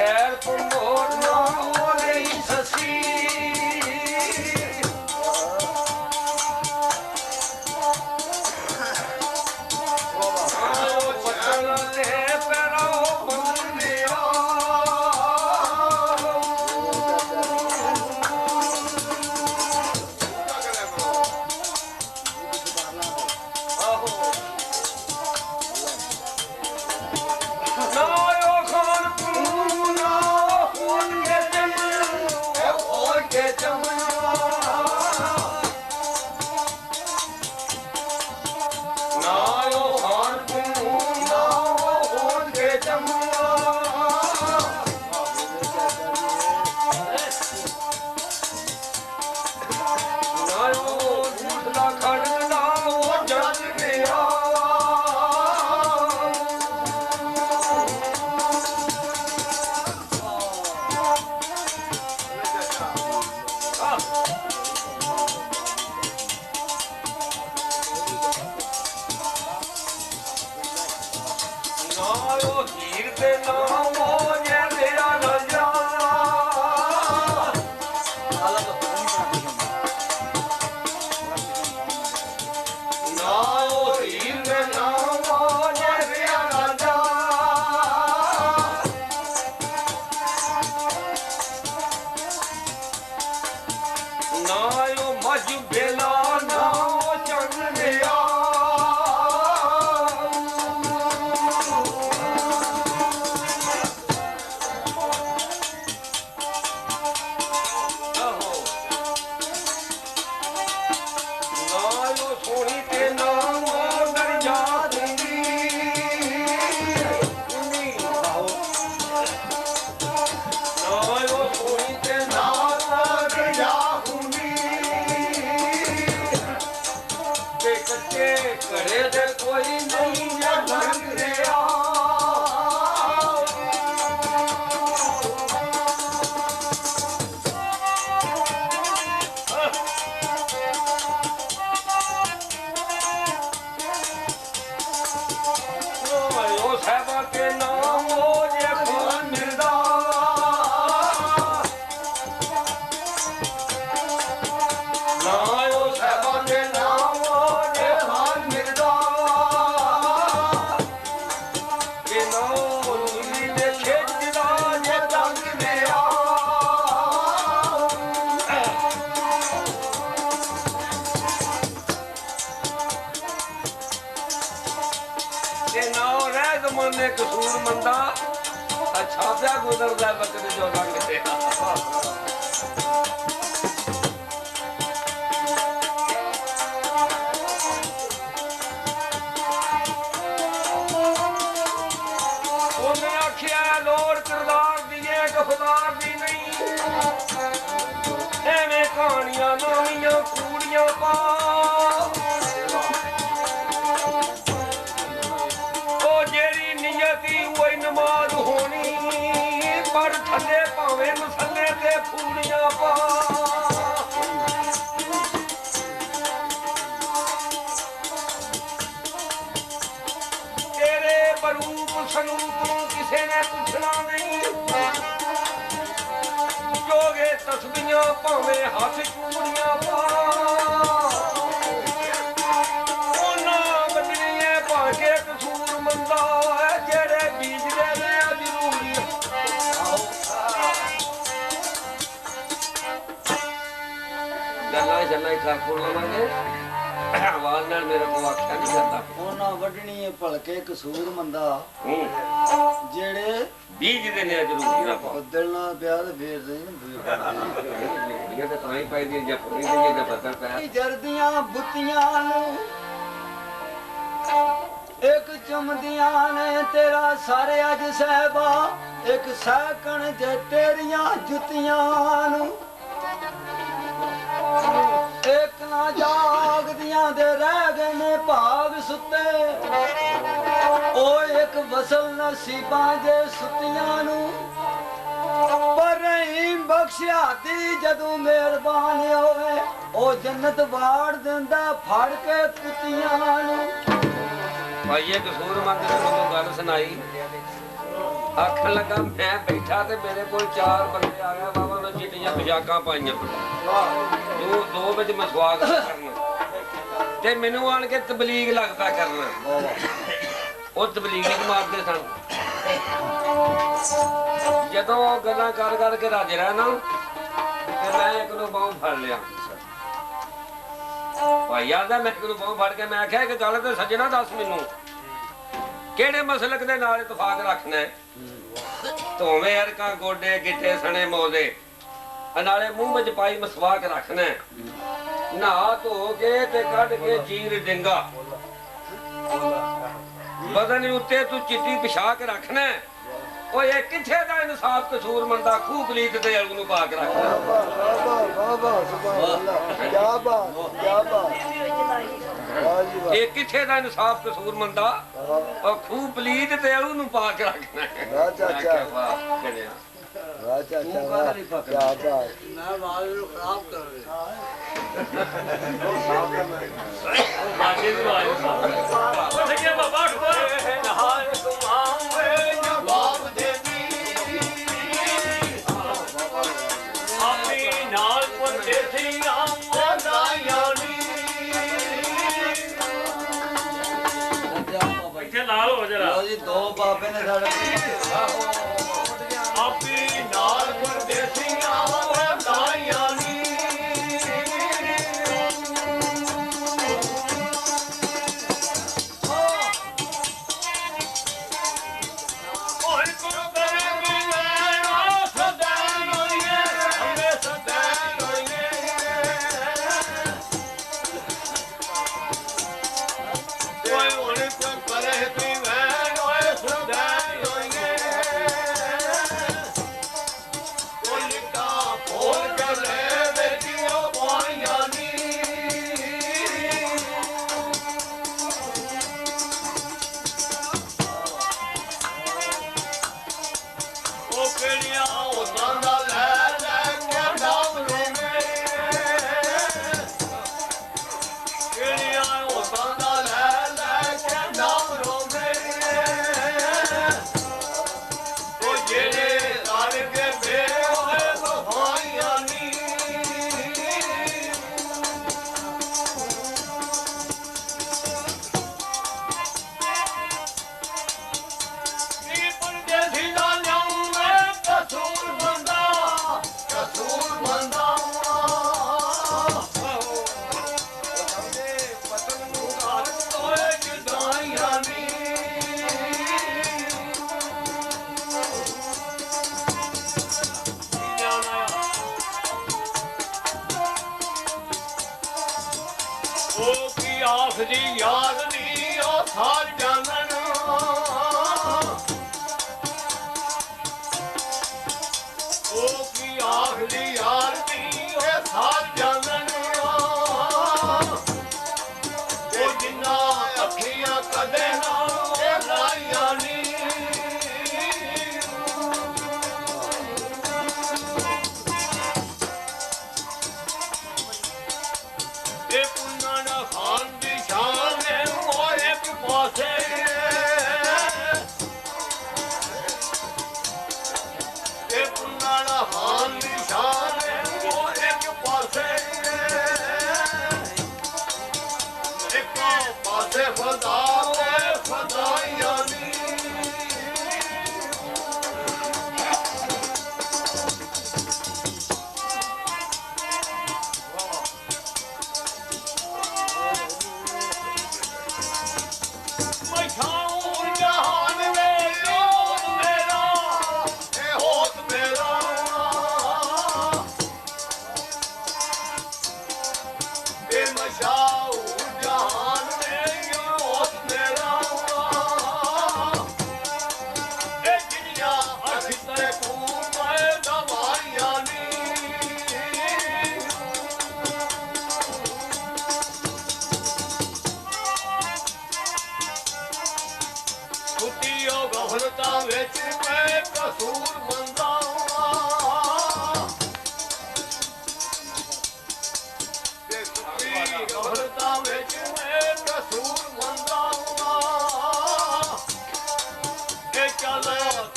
खैर पुमोर ना हो रही ससी कसूर मंदा अच्छा प्या गुजरदा बकरे जो रंग ते ओने आखिया लोड़ किरदार दिए गफदार दी नहीं एवें कहानियां नवीं कूड़ियां पा नमाज होनी पर थले भावे मसले ते फूलियां पा तेरे बरूप सरूप किसे ने पूछना नहीं जोगे तस्बीहां भावे हाथ चूड़ियां पा बदलिए भागे कसूर मंदा जेड़े बीज गल्ला ठाकुर लवांगे आवाज नाल मेरे को आख्या नहीं करता ओना वडनी है भलके कसूर मंदा जेड़े बीज दे ने जरूरी ना बदलना ब्याह दे फेर नहीं ये तो ताई पाई दी जब पूरी दी जब पत्थर पे जर्दियां बुतियां एक चमदियां ने तेरा सारे अज सहबा एक सहकण जे तेरियां जुतियां एक ना जागदियां दे रह गए ने भाग सुते ओ एक वसल नसीबां जे सुतियां नू पर रहीम बख्शिया दी जदों मेहरबान होवे ओ जन्नत वाड़ दिंदा फड़ के कुतियां नू भाई ये कसूर मंद ने मैनूं गल सुनाई आखन लगा मैं बैठा ते मेरे को 4 बंदे आ गए बाबा ने चिट्टियां पोशाकां पाइयां दो बजे मसवाक करना ते मैनू आन के तबलीग लगता करना वो तबलीग मारते सन जदों गल्लां कर के राजे रहना ते मैं एक नूं बाहों फड़ लिया भाई आंदा मैं एक नूं बाहों फड़ के मैं आख्या कि गल ते सज्जना दस मैनू ਕਿਹੜੇ ਮਸਲਕ ਦੇ ਨਾਲ ਇਤਫਾਕ ਰੱਖਣਾ ਹੈ ਧੋਵੇਂ ਅਰਕਾਂ ਗੋਡੇ ਗਿੱਟੇ ਸਣੇ ਮੋਦੇ ਨਾਲੇ ਮੂੰਹ ਵਿੱਚ ਪਾਈ ਮਸਵਾਕ ਰੱਖਣਾ ਹੈ ਨਹਾ ਧੋ ਕੇ ਤੇ ਕੱਢ ਕੇ ਚੀਰ ਡਿੰਗਾ ਬਦਨ ਉੱਤੇ ਤੂੰ ਚਿੱਟੀ ਪਿਸ਼ਾਕ ਰੱਖਣਾ ਹੈ ਓਏ ਇਹ ਕਿੱਥੇ ਦਾ ਇਨਸਾਫ ਕਸੂਰ ਮੰਦਾ ਖੂਬ ਪਲੀਤ ਤੇ ਅਲਗ ਨੂੰ ਪਾਕ ਰੱਖਣਾ ਇਹ ਕਿੱਥੇ ਦਾ ਇਨਸਾਫ ਕਸੂਰ ਮੰਦਾ ਔਰ ਖੂਬ ਪਲੀਤ ਤੇ ਅਲਗ ਨੂੰ ਪਾਕ ਰੱਖਣਾ ਵਾਹ ਚਾਚਾ ਵਾਹ ਕਰਿਆ ਵਾਹ ਚਾਚਾ ਵਾਹ ਕੀ ਬਾਤ ਮੈਂ ਵਾਲ ਨੂੰ ਖਰਾਬ ਕਰ ਰਿਹਾ ਸਾਫ ਕਰਨਾ ਬਾਜੀ ਦੀ ਵਾਲ ਸਾਫ ਉਹ ਸਕਿਆ ਬਾਬਾ ਖੋਏ ਨਹਾਏ ਤੁਮਾਂਗੇ ਜਵਾਬ ਦੇਦੀ ਆਪੀ ਨਾਲ ਪੁੰਦੇ ਸੀ ਆਂਦਾ ਯਾਨੀ ਇੱਥੇ ਲਾਲ ਹੋ ਜਰਾ ਲੋ ਜੀ ਦੋ ਬਾਬੇ ਨੇ ਸਾਡੇ ਆਪੀ ਨਾਲ ਪੁੰਦੇ ਸੀ ਆਂਦਾ ਯਾਨੀ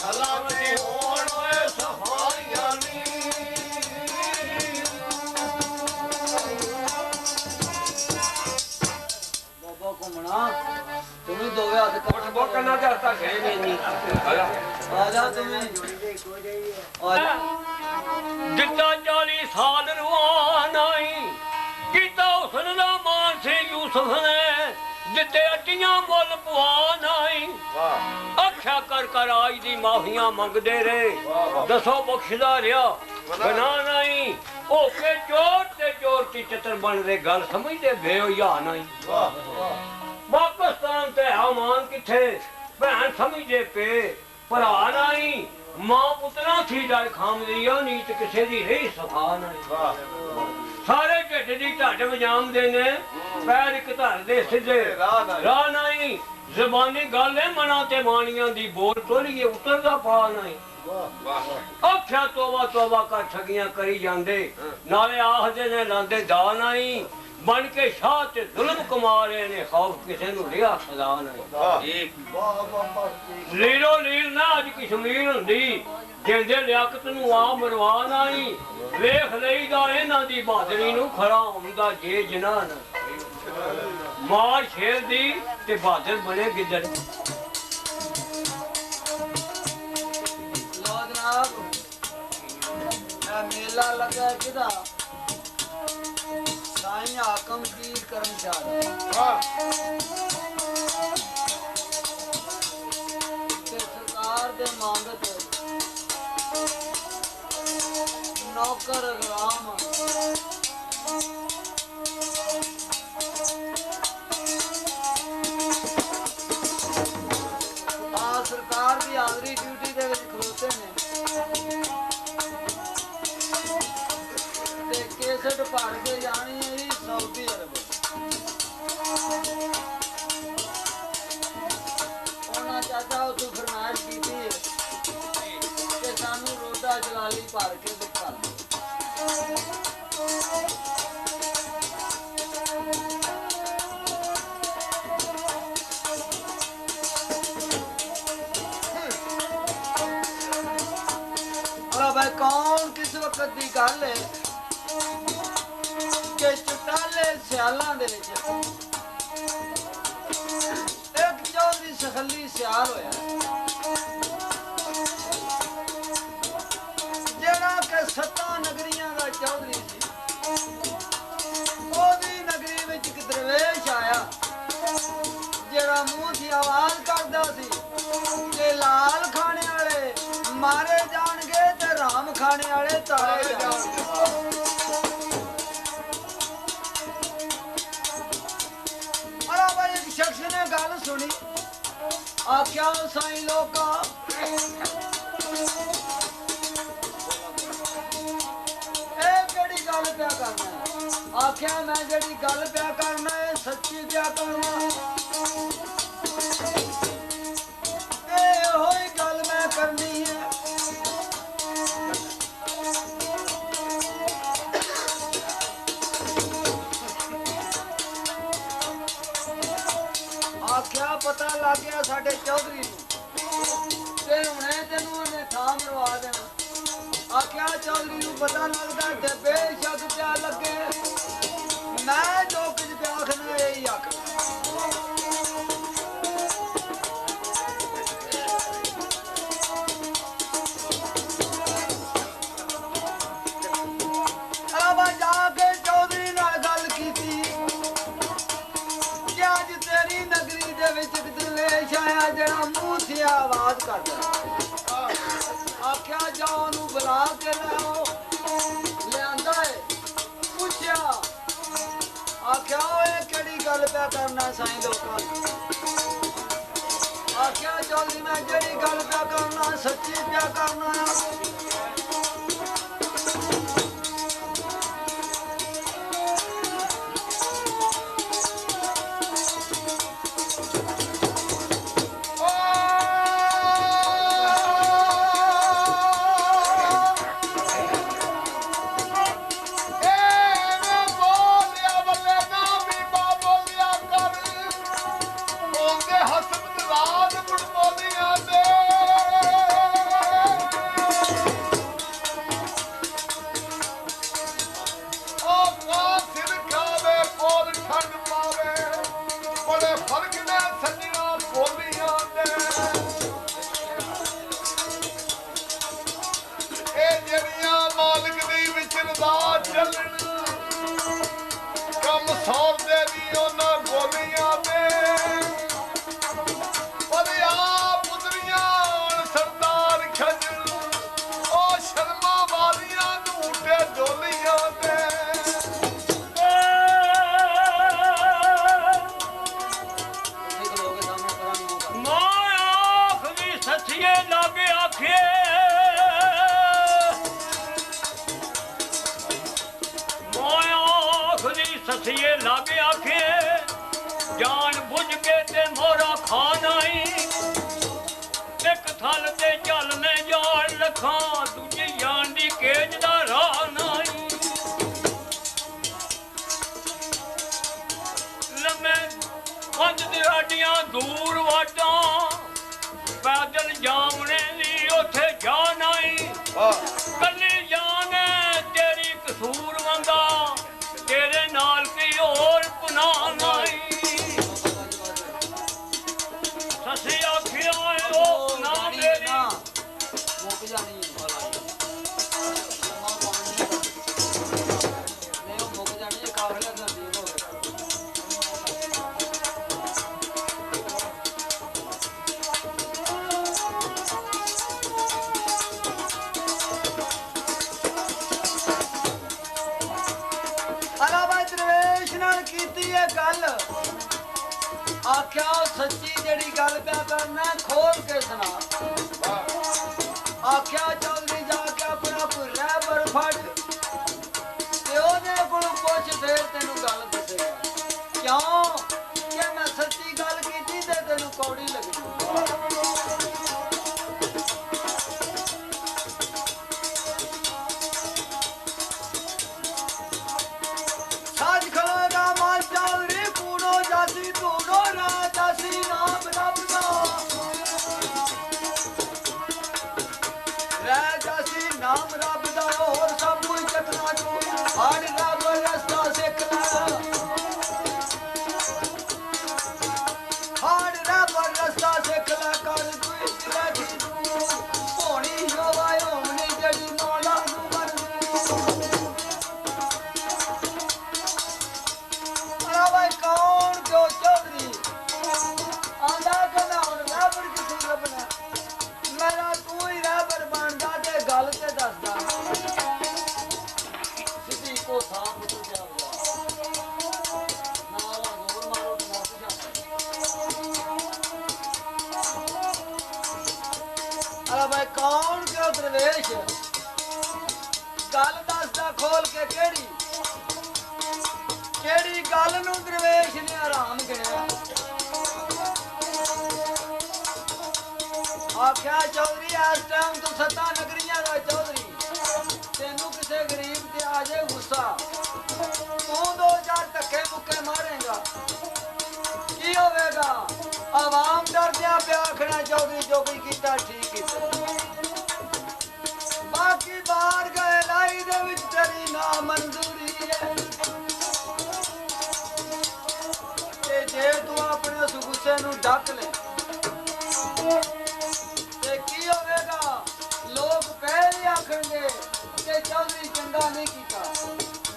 Hello. ਤੂੰ ਵੀ ਦੋਵੇਂ ਹੱਥ ਉੱਠ ਬੋ ਕੰਨਾਂ ਤੇ ਹੱਥ ਖੜੇ ਨੇ ਇੰਨੀ ਆਜਾ ਆ ਜਾ ਤੂੰ ਵੀ ਆ ਜਾ। ਦਿੱਤਾ 40 ਸਾਲ ਰਵਾਨਾਈ ਕੀਤਾ ਹੁਸਨ ਦਾ ਮਾਨ ਸੀ ਯੂਸਫ ਨੇ ਦਿੱਤੇ ਅੱਟੀਆਂ ਮੁੱਲ ਪਵਾਨਾਈ ਆਖਿਆ ਕਰ ਕਰ ਆਜ ਦੀ ਮਾਫੀਆਂ ਮੰਗਦੇ ਰਹੇ ਦੱਸੋ ਬਖਸ਼ਦਾ ਰਿਹਾ ਬਣਾ ਨਹੀਂ ਹੋ ਕੇ ਚੋਰ ਤੇ ਚੋਰ ਦੀ ਚਤਰ ਬਣ ਦੇ ਗੱਲ ਸਮਝਦੇ ਭੇਓ ਯਾ ਨਹੀਂ ਪਾਕਿਸਤਾਨ ਤੇ ਹਮਾਨ ਕਿੱਥੇ ਭੈਣ ਸਮਝਦੇ ਪੇ ਭਰਾ ਨਹੀਂ ਮਾਂ ਪੁੱਤਰਾਂ ਥੀ ਡਰ ਖਾਮਦੀਆਂ ਨੀਤ ਕਿਸੇ ਦੀ ਰਹੀ ਸਫਾ ਨਹੀਂ ਸਾਰੇ ਢਿੱਡ ਦੀ ਢੱਡ ਵਜਾਮਦੇ ਨੇ ਪੈਰ ਇੱਕ ਧਰ ਦੇ ਸਿੱਧੇ ਰਾਹ ਨਹੀਂ ਜ਼ਬਾਨੀ ਗੱਲ ਹੈ ਮਨਾਂ ਤੇ ਬਾਣੀਆਂ ਦੀ ਬੋਲ ਤੋਲੀਏ ਉਤਰਦਾ ਪਾ ਨਹੀਂ ਆਖਿਆ ਤੋਬਾ ਤੋਬਾ ਕਰ ਠਗੀਆਂ ਕਰੀ ਜਾਂਦੇ ਨਾਲੇ ਆਖਦੇ ਨੇ ਲਾਂਦੇ ਦਾ ਨਹੀਂ ਬਣ ਕੇ ਸ਼ਾਹ ਤੇ ਜ਼ੁਲਮ ਕਮਾ ਰਹੇ ਨੇ ਖੌਫ ਕਿਸੇ ਨੂੰ ਰਿਹਾ ਸਦਾ ਨਹੀਂ ਲੀਰੋ ਲੀਰ ਨਾ ਅੱਜ ਕਸ਼ਮੀਰ ਹੁੰਦੀ ਜਿੰਦੇ ਲਿਆਕਤ ਨੂੰ ਆ ਮਰਵਾ ਨਹੀਂ ਵੇਖ ਲਈਦਾ ਇਹਨਾਂ ਦੀ ਬਹਾਦਰੀ ਨੂੰ ਖੜਾ ਹੁੰਦਾ ਜੇ ਜਨਾਨ ਮਾਰ ਸ਼ੇਰ ਦੀ ਤੇ ਬਹਾਦਰ ਬਣੇ ਗਿੱਦੜ ਲੋ ਜਨਾਬ ਇਹ ਮੇਲਾ ਲੱਗਾ ਕਿਦਾ ਸਾਈਂ ਹਾਕਮ ਪੀਰ ਕਰਮਸ਼ਾਹ ਤੇ ਸਰਕਾਰ ਦੇ ਮੰਗਤ ਨੌਕਰ ਰਾਮ ਆ ਸਰਕਾਰ ਦੀ ਹਾਜ਼ਰੀ ਡਿਊਟੀ ਦੇ ਵਿੱਚ ਖਲੋਤੇ ਨੇ ਤੇ ਕੇਸਟ ਭਰ ਕੇ ਜਾਣੀ ਹੈ ਜੀ ਸਾਊਦੀ ਅਰਬ ਉਹਨਾਂ ਚਾਚਾ ਉਹ ਫਰਮਾਇਸ਼ ਕੀਤੀ ਹੈ ਕਿ ਸਾਨੂੰ ਰੋਡਾ ਜਲਾਲੀ ਭਰ ਕੇ ਦਿਖਾ भाई कौन किस वक्त की गल है कि चुटाले सियालों दे विच एक चौधरी सखली सियाल होया जेड़ा के 7 नगरियां दा चौधरी सी ओदी नगरी विच एक दरवेश आया जेड़ा मुंह दी आवाज करदा सी कि लाल खाने वाले मारे जाणगे ते राम खाने वाले तारे जाणगे अरे भाई एक शख्स ने गल सुनी आख्या साईं लोका ए केड़ी गल पिया करना आख्या मैं जेड़ी गल पिया करना है सच्ची पिया करना होई गल मैं करनी है आख्या पता लग गया साडे चौधरी ते हुणे तेनू उन्हें था मरवा देना आख्या चौधरी नू पता लगदा ते बेशक क्या लगे मैं जो कुछ पे आखना यही आखना जाके चौधरी नाल गल कीती कि अज तेरी नगरी दे विच इक दरवेश आया जेड़ा मुंह से आवाज करदा आख्या जाओ ओनू बुला के लाओ लियांदा है पुछया आख्या ओए केड़ी गल पिया करना साईं लोकां आख्या चौधरी मैं जेड़ी गल पिया करना सच्ची पिया करना ਹਸਬ ਰਾਤ ਮੁੜ ਬੋਲੀਆਂ ਦੇ ਸੱਸੀਏ ਲਾਗੇ ਆਖੇ ਮਾਇਆ ਆਖਦੀ ਸੱਸੀਏ ਲਾਗੇ ਆਖੇ ਜਾਣ ਬੁੱਝ ਕੇ ਤੇ ਮੋਰਾ ਖਾਣਾਈ ਇੱਕ ਥਲ ਤੇ ਚੱਲ ਮੈਂ ਜਾਣ ਲਖਾਂ ਦੂਜੀ ਜਾਣ ਦੀ ਕੇਜ ਦਾ ਰਾਹ ਨਹੀਂ ਲੰਮੇ ਪੰਜ ਦਿਹਾੜੀਆਂ ਦੂਰ ਵਾਟਾਂ ਪੈਦਲ ਜਾਮਣੇ ਦੀ ਉੱਥੇ ਜਾ ਨਹੀਂ ਕੱਲੀ ਜਾਨ ਤੇਰੀ ਕਸੂਰ ਵੰਦਾ ਤੇਰੇ ਨਾਲ ਕੀ ਹੋਰ ਗੁਨਾਹ ਨਹੀਂ ਸੱਸੀ ਆਖਿਆ ਉਹ ਨਾ ਮੇਰੀ ਮੁੱਕ ਜਾਣੀ ਨਹੀਂ ਉਹ ਮੁੱਕ ਜਾਣੀ ਇਹ ਕਾਫਲਾ ਦਾ ਦੇਵ ਹੋਵੇ ਅਲਾਵਾ ਦਰਵੇਸ਼ ਨਾਲ ਕੀਤੀ ਇਹ ਗੱਲ ਆਖਿਆ ਸੱਚੀ ਜਿਹੜੀ ਗੱਲ ਪਿਆ ਕਰਨਾ ਖੋਲ ਕੇ ਸੁਣਾ ਆਖਿਆ ਚੌਧਰੀ ਜਾ ਕੇ ਆਪਣਾ ਕੋਈ ਰਹਿਬਰ ਫੜ ਤੇ ਉਹਦੇ ਕੋਲ ਪੁੱਛ ਫੇਰ ਤੈਨੂੰ ਗੱਲ ਦੱਸੇਗਾ ਕਿਉਂ ਕਿ ਮੈਂ ਸੱਚੀ ਗੱਲ ਕੀਤੀ ਤੇ ਤੈਨੂੰ ਕੌੜੀ ਲੱਗੀ ਸਾਜ ਖਲੋਗਾ ਮਾਲ ਚੌਧਰੀ ਕੂੜੋ ਜਾਸੀ ਤੂੜੋ ਰਾਜਾਸੀ ਨਾਮ ਰੱਬ ਦਾ ਰਾਜਾਸੀ ਨਾਮ ਰੱਬ ਦਾ ਹੋਰ ਸਭ ਕੁਝ ਚੱਕਣਾ ਤੂੰ ਹੜ ਰੱਬ ਰਸਤਾ ਸਿੱਖ ਲੈ ਹੜ ਰੱਬ ਰਸਤਾ ਸਿੱਖ ਲੈ ਕਰ ਤੂੰ ਇਤਰਾ ਦੀ ਤੂੰ ਹੋਣੀ ਹੋਵਾ ਹੋਣੀ ਜਿਹੜੀ ਮੌਲਾ ਨੂੰ ਮਰਦੀ ਭਾਈ ਕੌਣ ਜੋ ਚੌਧਰੀ ਆਂਦਾ ਕਿ ਮੈਂ ਹੁਣ ਰਹਿਬਰ ਕਿਥੋਂ ਲੱਭਣਾ ਮੇਰਾ ਤੂੰ ਹੀ ਰਹਿਬਰ ਬਣਦਾ ਤੇ ਗੱਲ ਤੇ ਦੱਸਦਾ ਸਿੱਧੀ ਕੋ ਸਾਹ ਪੁੱਤ ਜਾਵਦਾ ਨਾਲਾ ਗੋਰ ਮਾਰੋ ਤੇ ਨਾ ਅਰੇ ਭਾਈ ਕੌਣ ਕਿਉਂ ਦਰਵੇਸ਼ ਗੱਲ ਦੱਸਦਾ ਖੋਲ ਕੇ ਕਿਹੜੀ ਕਿਹੜੀ ਗੱਲ ਨੂੰ ਦਰਵੇਸ਼ ਨੇ ਆਰਾਮ ਗਿਣਿਆ ਆਖਿਆ ਚੌਧਰੀ ਇਸ ਟਾਈਮ ਤੂੰ ਸੱਤਾ ਨਗਰੀਆਂ ਦਾ ਚੌਧਰੀ ਤੈਨੂੰ ਕਿਸੇ ਗਰੀਬ ਤੇ ਆ ਜਾਏ ਗੁੱਸਾ ਤੂੰ ਦੋ ਚਾਰ ਧੱਕੇ ਮੁੱਕੇ ਮਾਰੇਗਾ ਕੀ ਹੋਵੇਗਾ ਆਵਾਮ ਡਰਦਿਆਂ ਪਿਆ ਆਖਣਾ ਚੌਧਰੀ ਜੋ ਕੋਈ ਕੀਤਾ ਠੀਕ ਕੀਤਾ ਬਾਕੀ ਬਾਹਰ ਗਏ ਲਾਈ ਦੇ ਵਿੱਚ ਤੇਰੀ ਨਾ ਮਨਜ਼ੂਰੀ ਹੈ ਜੇ ਤੂੰ ਆਪਣੇ ਉਸ ਗੁੱਸੇ ਨੂੰ ਢੱਕ ਲੈ ਤੇ ਕੀ ਹੋਵੇਗਾ ਲੋਕ ਪਹਿਲੇ ਆਖਣਗੇ ਕਿ ਚੌਧਰੀ ਚੰਗਾ ਨਹੀਂ ਕੀਤਾ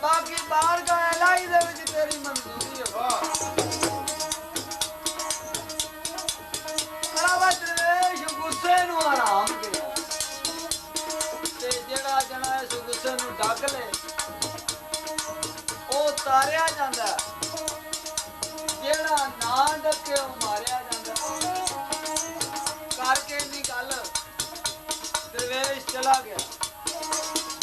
ਬਾਕੀ ਬਾਹਰ ਗਏ ਲਾਈ ਦੇ ਵਿੱਚ ਤੇਰੀ ਮਨਜ਼ੂਰੀ ਹੈ ਵਾਹ ਦਰਵੇਸ਼ ਗੁੱਸੇ ਨੂੰ ਆਰਾਮ ਗਿਆ ਤੇ ਜਿਹੜਾ ਜਣਾ ਇਸ ਗੁੱਸੇ ਨੂੰ ਢੱਕ ਲੈ ਉਹ ਤਾਰਿਆ ਜਾਂਦਾ ਜਿਹੜਾ ਨਾ ਡੱਕੇ ਉਹ ਮਾਰਿਆ ਜਾਂਦਾ ਕਰਕੇ ਦੀ ਗੱਲ ਦਰਵੇਸ਼ ਚਲਾ ਗਿਆ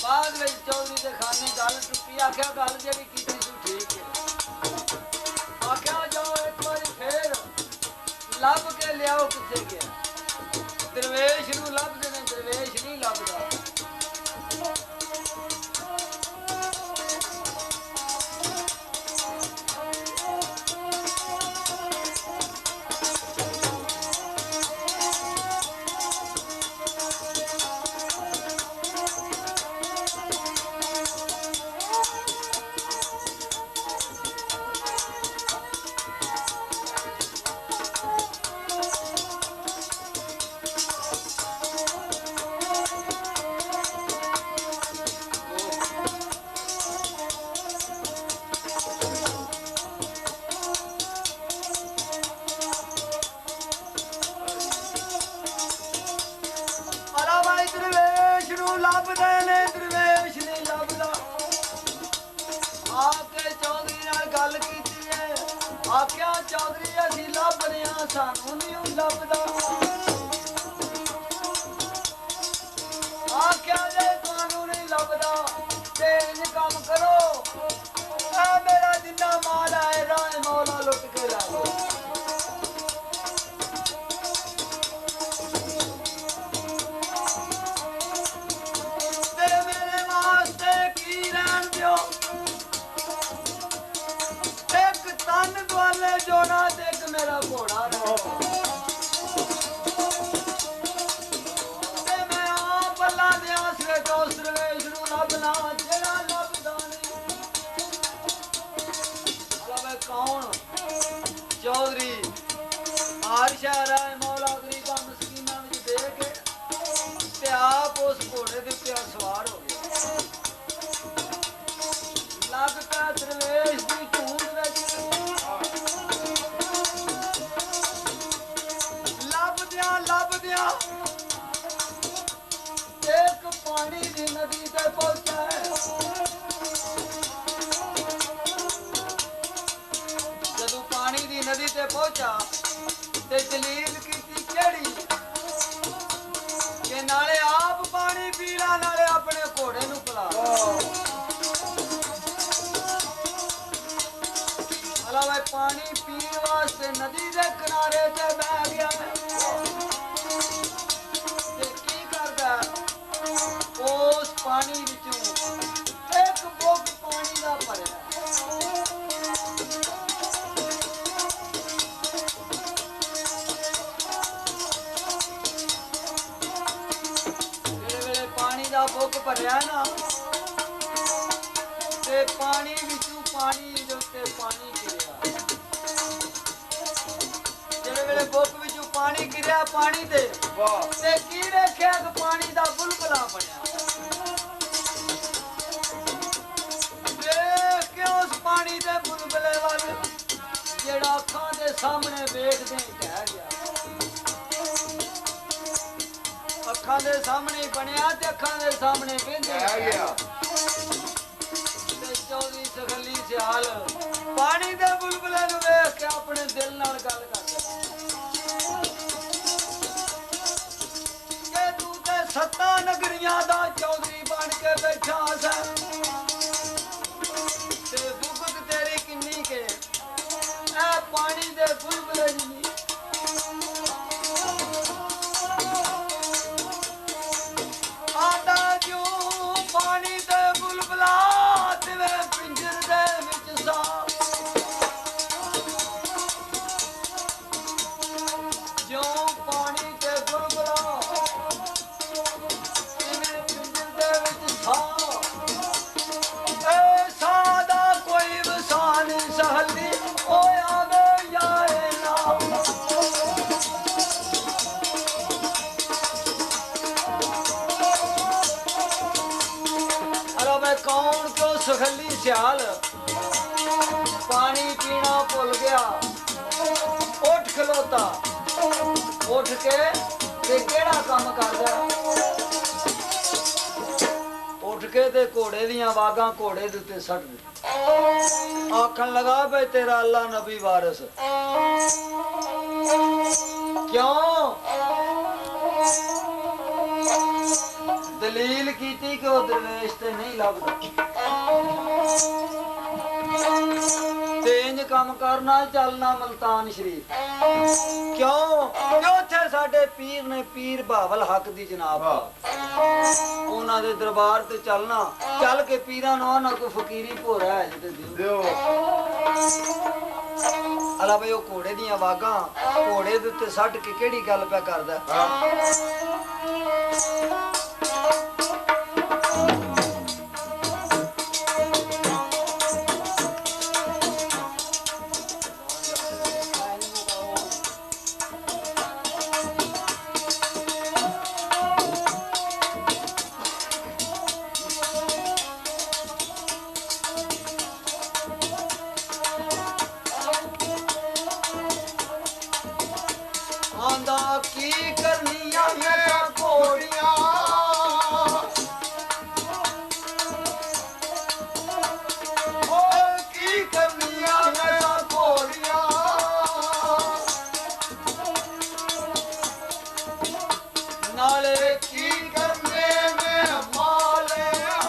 ਬਾਅਦ ਵਿੱਚ ਚੌਧਰੀ ਦੇ ਖਾਨੇ ਗੱਲ ਟੁੱਟੀ ਆਖਿਆ ਗੱਲ ਜਿਹੜੀ ਕੀਤੀ ਤੂੰ ਠੀਕ ਹੈ ਆਖਿਆ ਜਾਓ ਇੱਕ ਵਾਰੀ ਫੇਰ ਲੱਭ ਕੇ ਲਿਆਓ ਕਿੱਥੇ ਗਿਆ ਦਰਵੇਸ਼ ਨੂੰ ਲੱਭਦੇ ਨੇ ਦਰਵੇਸ਼ ਨਹੀਂ ਲੱਭਦਾ ਦਰਵੇਸ਼ ਨੂੰ ਲੱਭਦੇ ਨੇ ਦਰਵੇਸ਼ ਨਹੀਂ ਲੱਭਦਾ ਆ ਕੇ ਚੌਧਰੀ ਨਾਲ ਗੱਲ ਕੀਤੀ ਹੈ ਆਖਿਆ ਚੌਧਰੀ ਅਸੀਂ ਲੱਭ ਰਹੇ ਹਾਂ ਸਾਨੂੰ ਨਹੀਂ ਲੱਭਦਾ ਤੇ ਇੰਜ ਕੰਮ ਕਰੋ ਆ ਮੇਰਾ ਜਿੰਨਾ ਮਾਲ ਆਏ ਰਾਏ ਮੌਲਾ ਲੁੱਟ ਕੇ ਲੈ ਲਓ ਤੇ ਮੇਰੇ ਵਾਸਤੇ ਕੀ ਰਹਿਣ ਦਿਓ ਇੱਕ ਤਨ ਦੁਆਲੇ ਜੋੜਾ ਤੇ ਇੱਕ ਮੇਰਾ ਘੋੜਾ ਰਹਿ ਤੇ ਮੈਂ ਆਪ ਅੱਲਾ ਦੇ ਆਸਰੇ ਤੋਂ ਸਰਵੇਸ਼ ਨੂੰ ਲੱਭਣਾ ਜਿਹੜਾ ਲੱਭਦਾ ਨਹੀਂ ਅਲਾ ਕੌਣ ਚੌਧਰੀ ਆਰਸ਼ਾ ਰਾਏ ਮੌਲਾ ਗਰੀਬਾਂ ਮਸਕੀਨਾਂ ਵਿੱਚ ਦੇ ਕੇ ਤੇ ਆਪ ਉਸ ਘੋੜੇ ਦੇ ਉੱਤੇ ਸਵਾਰ ਹੋ ਗਿਆ ਲੱਗ ਪਿਆ ਦਰਵੇਸ਼ ਦੀ ਢੂੰਡ ਵਿੱਚ ਲੱਭਦਿਆਂ ਇੱਕ ਪਾਣੀ ਦੀ ਨਦੀ ਤੇ ਪਹੁੰਚਾ ਜਦੋਂ ਪਾਣੀ ਦੀ ਨਦੀ ਤੇ ਪਹੁੰਚਾ ਤੇ ਦਲੀਲ ਕੀਤੀ ਕਿਹੜੀ ਕਿ ਨਾਲੇ ਆਪ ਪਾਣੀ ਪੀ ਲਾ ਨਾਲੇ ਆਪਣੇ ਘੋੜੇ ਨੂੰ ਪਿਲਾ ਅਲਾਵਾ ਪਾਣੀ ਪੀਣ ਵਾਸਤੇ ਨਦੀ ਦੇ ਕਿਨਾਰੇ ਤੇ ਬਹਿ ਗਿਆ ਤੇ ਕੀ ਕਰਦਾ ਉਸ ਪਾਣੀ ਵਿੱਚੋਂ ਇੱਕ ਬੁੱਗ ਪਾਣੀ ਦਾ ਭਰਿਆ ਜਿਹੜੇ ਪਾਣੀ ਦਾ ਬੁੱਗ ਭਰਿਆ ਨਾ ਤੇ ਪਾਣੀ ਵਿੱਚੋਂ ਪਾਣੀ ਦੇ ਉੱਤੇ ਪਾਣੀ ਗਿਰਿਆ ਜਿਹੜੇ ਵੇਲੇ ਬੁੱਗ ਵਿੱਚੋਂ ਪਾਣੀ ਗਿਰਿਆ ਪਾਣੀ ਤੇ ਤੇ ਕੀ ਵੇਖਿਆ ਕਿ ਪਾਣੀ ਦਾ ਬੁਲਬੁਲਾ ਬਣਿਆ ਵੇਖ ਕੇ ਉਸ ਪਾਣੀ ਦੇ ਬੁਲਬੁਲੇ ਵੱਲ ਜਿਹੜਾ ਅੱਖਾਂ ਦੇ ਸਾਹਮਣੇ ਵੇਖਦੇ ਕਹਿ ਗਿਆ ਅੱਖਾਂ ਦੇ ਸਾਹਮਣੇ ਬਣਿਆ ਤੇ ਅੱਖਾਂ ਦੇ ਸਾਹਮਣੇ ਵੇਂਦੇ ਕਹਿ ਗਿਆ ਤੇ ਚੌਧਰੀ ਸਖਲੀ ਸਿਆਲ ਪਾਣੀ ਦੇ ਬੁਲਬੁਲੇ ਨੂੰ ਵੇਖ ਕੇ ਆਪਣੇ ਦਿਲ ਨਾਲ ਗੱਲ ਕਰਦਾ ਕਿ ਤੂੰ ਤੇ ਸੱਤਾਂ ਨਗਰੀਆਂ ਦਾ ਚੌਧਰੀ ਬਣ ਕੇ ਬੈਠਾ ਸੈਂ ਤੇ ਬੁਗਤ ਤੇਰੀ ਕਿੰਨੀ ਕੇ ਇਹ ਪਾਣੀ ਦੇ ਬੁਲਬੁਲੇ ਜਿੰਨੀ ਆਂਦਾ ਜੋ ਪਾਣੀ ਦੇ ਬੁਲਬੁਲਾ ਤਿਵੇਂ ਪਿੰਜਰ ਦੇ ਵਿੱਚ ਸਾ ਜੋ ਪਾਣੀ ਤੇ ਬੁਲਬੁਲਾ ਤਿਵੇਂ ਪਿੰਜਰ ਦੇ ਵਿੱਚ ਸਾ ਏ ਸਾਦਾ ਕੋਈ ਵਸਾਨ ਸਹਲੀ ਓਏ ਆਵੇ ਜਾਏ ਨਾ ਕੌਣ ਕਿਉਂ ਸਖਲੀ ਸਿਆਲ ਪਾਣੀ ਪੀਣਾ ਭੁੱਲ ਗਿਆ ਉੱਠ ਖਲੋਤਾ ਉੱਠ ਕੇ ਤੇ ਕਿਹੜਾ ਕੰਮ ਕਰਦਾ ਉੱਠ ਕੇ ਤੇ ਘੋੜੇ ਦੀਆਂ ਵਾਗਾਂ ਘੋੜੇ ਦੇ ਉੱਤੇ ਸੱਟ ਦਿੱਤੀ ਆਖਣ ਲਗਾ ਬਈ ਤੇਰਾ ਅੱਲਾ ਨਬੀ ਵਾਰਿਸ ਕਿਉਂ ਦਲੀਲ ਕੀਤੀ ਕਿ ਉਹ ਦਰਵੇਸ਼ ਤੇ ਨਹੀਂ ਲੱਭਦਾ ਤੇ ਇੰਜ ਕੰਮ ਕਰਨਾ ਚੱਲਣਾ ਮਲਤਾਨ ਸ਼ਰੀਫ ਕਿਉਂ ਕਿ ਉੱਥੇ ਸਾਡੇ ਪੀਰ ਨੇ ਪੀਰ ਬਾਵਲ ਹੱਕ ਦੀ ਜਨਾਬ ਉਹਨਾਂ ਦੇ ਦਰਬਾਰ ਤੇ ਚੱਲਣਾ ਚੱਲ ਕੇ ਪੀਰਾਂ ਨੂੰ ਉਹਨਾਂ ਕੋਈ ਫਕੀਰੀ ਭੋਰਾ ਹੈ ਤੇ ਦਿਓ ਅਲਾ ਬਈ ਉਹ ਘੋੜੇ ਦੀਆਂ ਵਾਗਾਂ ਘੋੜੇ ਦੇ ਉੱਤੇ ਸੱਟ ਕੇ ਕਿਹੜੀ ਗੱਲ ਪਿਆ ਕਰਦਾ ਆਂਦਾ ਕੀ ਕਰਨੀਆਂ ਮੈਂ ਘੋੜੀਆਂ ਓ ਕੀ ਕਰਨੀਆਂ ਮੈਂ ਘੋੜੀਆਂ ਨਾਲੇ ਕੀ ਕਰਨੇ ਮੈਂ ਮਾਲਿਆ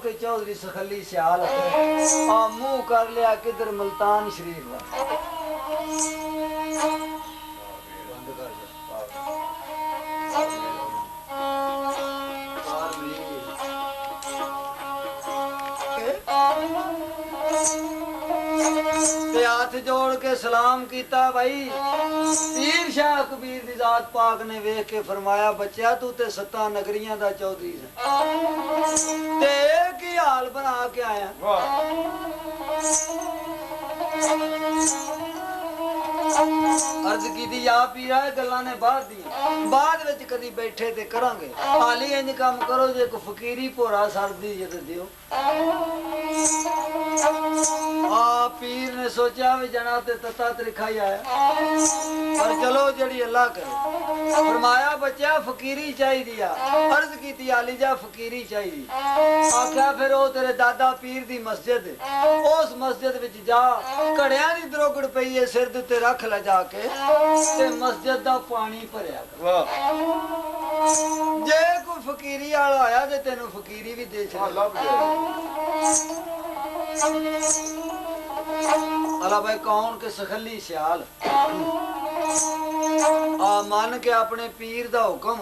के चौधरी सखली सियाल आ मुंह कर लिया किधर मुल्तान शरीफ का बंद कर ते हाथ जोड़ के सलाम किया भाई पीर शाह कबीर दी जात पाक ने वेख के फरमाया बच्चा तू ते 7 नगरियां दा चौधरी है ते की हाल बना के आया अर्ज की दी या पीरा गल्लां ने बाद विच कदी बैठे ते करांगे हाली इंज काम करो जे को फकीरी भोरा सरदी जे ते दियो आ पीर ने सोचा भी जना ते तता तरीका ही आया पर चलो जड़ी अल्लाह करे फरमाया बच्चा फकीरी चाहिए अर्ज की आली जा फकीरी चाहिए आख्या फिर ओ तेरे दादा पीर दी मस्जिद उस मस्जिद विच जा घड़िया दी द्रोगड़ पई है सिर दे उत्ते रख ले जाके ते मस्जिद दा पानी भरिया कर जे कोई फकीरी वाला आया ते तेनू फकीरी भी दे छड़ा अला भाई कौन के सखली सियाल आ मान के अपने पीर दा हुक्म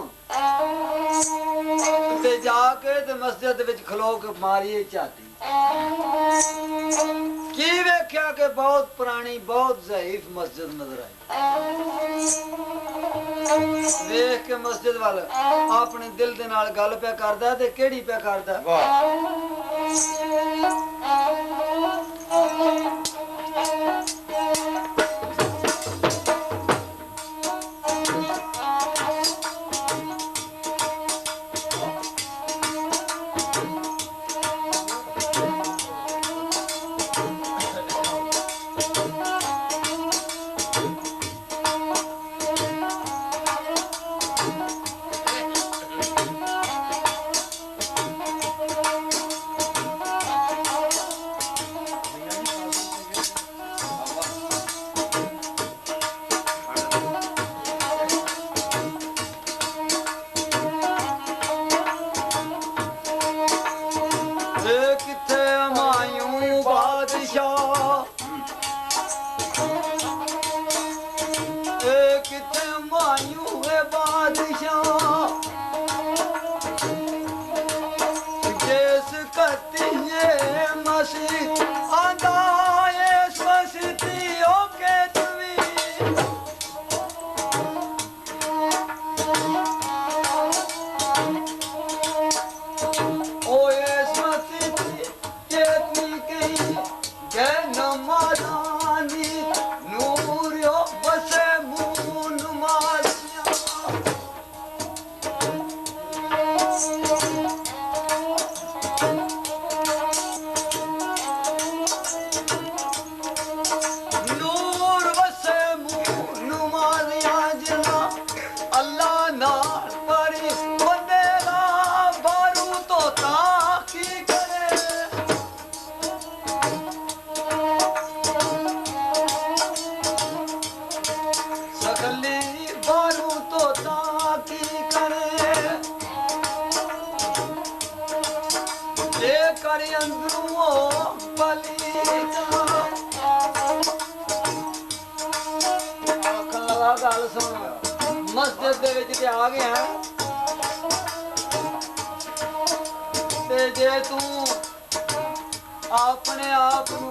ते जाके ते मस्जिद विच खलो के मारिए चाती की वेख्या के बहुत पुरानी बहुत ज़ईफ मस्जिद नजर आई वेख के मस्जिद वाल अपने दिल दे नाल गल पे करदा ते केड़ी पे करदा मस्जिद दे विच ते आ गया ते जे तू अपने आप नू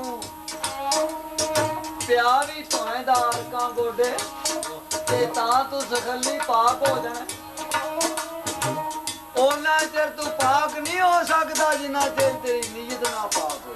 पिया भी धोएदार का गोडे ते तां तू सखली पाक हो जाना ओना चਿਰ तू पाक नहीं हो सकता जिन्ना चਿਰ तेरी नीयत ना पाक हो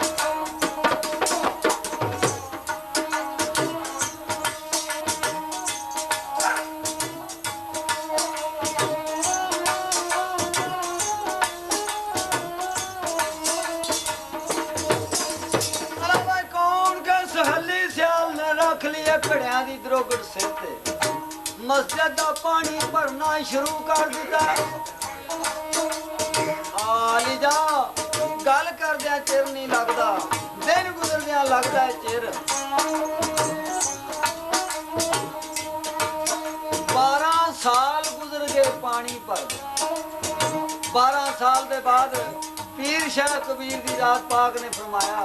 घड़िया दी द्रोगड़ सिर ते मस्जिद दा पानी भरना शुरू कर दिता आली जा गल करदिया चिर नहीं लगदा दिन गुजरदिया लगदा है चिर 12 साल गुजर गए पानी पर 12 साल दे बाद पीर शाह कबीर दी जात पाक ने फरमाया,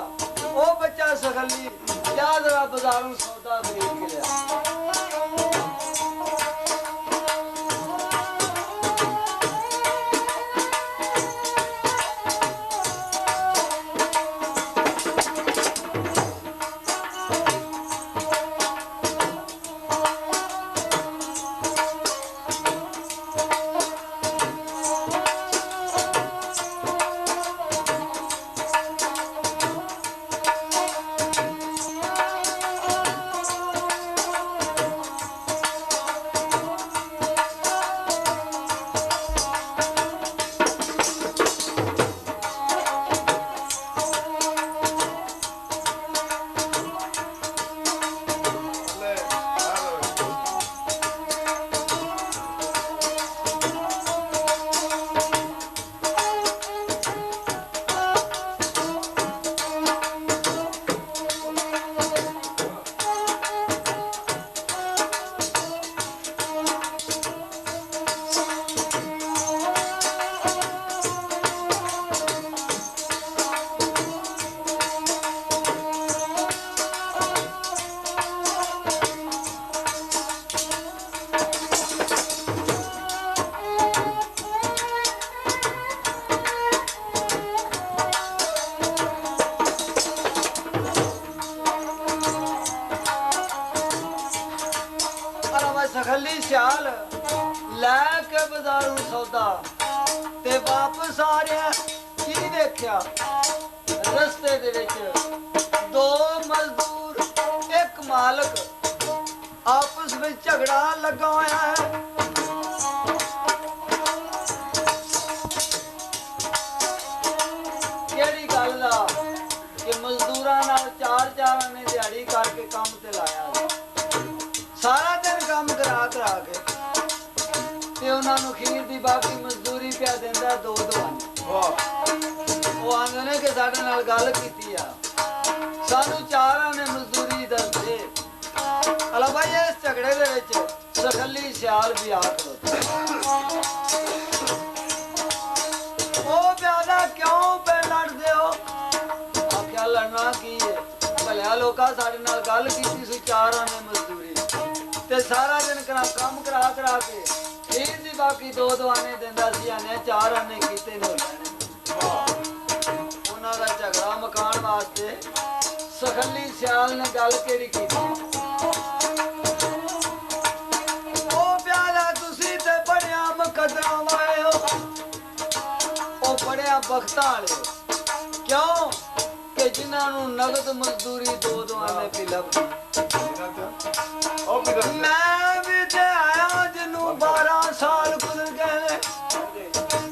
ओ बच्चा सखली जा जरा बाजारों सौदा खरीद के लिया। सखली सियाल लैके बाजारों सौदा ते वापस आ रहा की देखा रस्ते दे विच दो मजदूर एक मालक आपस में झगड़ा लगा होया है। केड़ी गल दा कि मजदूरां नाल चार ने दिहाड़ी करके काम ते लाया सारा दिन काम करा के ते उन्हां नूं खीर दी बाकी मजदूरी पिया देंदा दो दवाने। वो आंदे ने कि साडे नाल गल कीती आ सानू चारां ने मजदूरी दस दे। अला भाई इस झगड़े दे विच सखली सियाल भी आ खड़ोता। ओ प्यादा क्यों पे लड़दे हो? आख्या लड़ना की है भलिया लोका साडे नाल गल कीती सी चारां ने मजदूरी ते सारा दिन काम करा के खीर दी बाकी दो दवाने देंदा सी। आने चार आने कीते ने उन्हां दा झगड़ा मकान वास्ते सखली सियाल ने गल केड़ी कीती। ओ प्याला तुसी ते बड़िया मुकदरा वाले हो, ओ बड़िया बख्तां वाले हो। क्यों कि जिन्हां नूं नगद मजदूरी दो दवाने पी लभदी। मैं भी ते आया जिन्नू 12 साल गुजर गए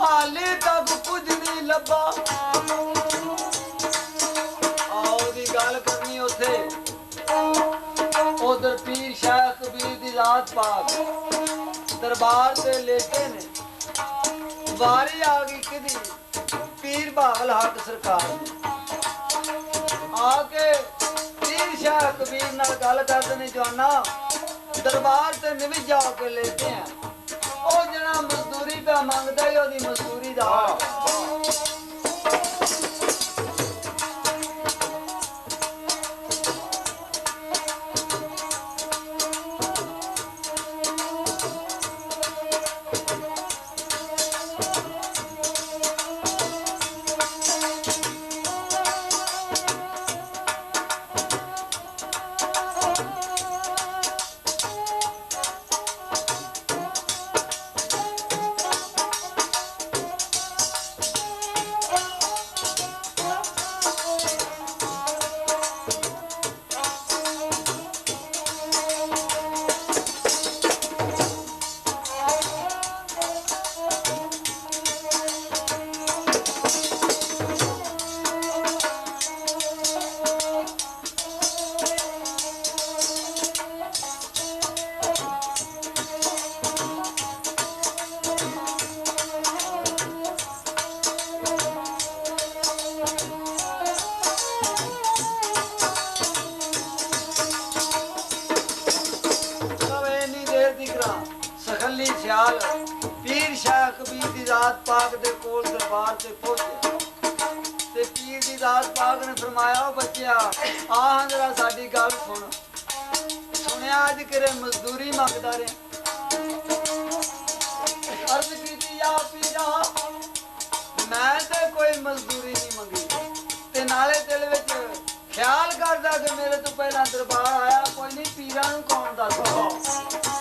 हाले तक कुछ नहीं लभा। आओ दी गल करनी उथे उधर पीर शाह कबीर दी जात पाक दरबार से लेटे ने। वारी आ गई किदी पीर बावल हक सरकार आके पीर शाह कबीर नाल गल करदे ने जवाना दरबार से निविज जाके लेते हैं। ओ जना मजदूरी पे मांगदा है ओदी मजदूरी दा सखली सियाल पीर शाह कबीर दी जात पाक दे कोल दरबार ते पहुंचे। ਦਾਸ ਪਾਕ ਨੇ ਫਰਮਾਇਆ ਉਹ ਬੱਚਿਆ ਆਹ ਜਰਾ ਸਾਡੀ ਗੱਲ ਸੁਣ ਸੁਣਿਆ ਅੱਜ ਕਿਰੇ ਮਜ਼ਦੂਰੀ ਮੰਗਦਾ ਰਿਹਾ ਅਰਜ਼ ਕੀਤੀ ਆ ਪੀਰਾ ਮੈਂ ਤੇ ਕੋਈ ਮਜ਼ਦੂਰੀ ਨਹੀਂ ਮੰਗੀ ਤੇ ਨਾਲੇ ਦਿਲ ਵਿੱਚ ਖਿਆਲ ਕਰਦਾ ਕਿ ਮੇਰੇ ਤੋਂ ਪਹਿਲਾਂ ਦਰਬਾਰ ਆਇਆ ਕੋਈ ਨਹੀਂ ਪੀਰਾਂ ਨੂੰ ਕੌਣ ਦੱਸਦਾ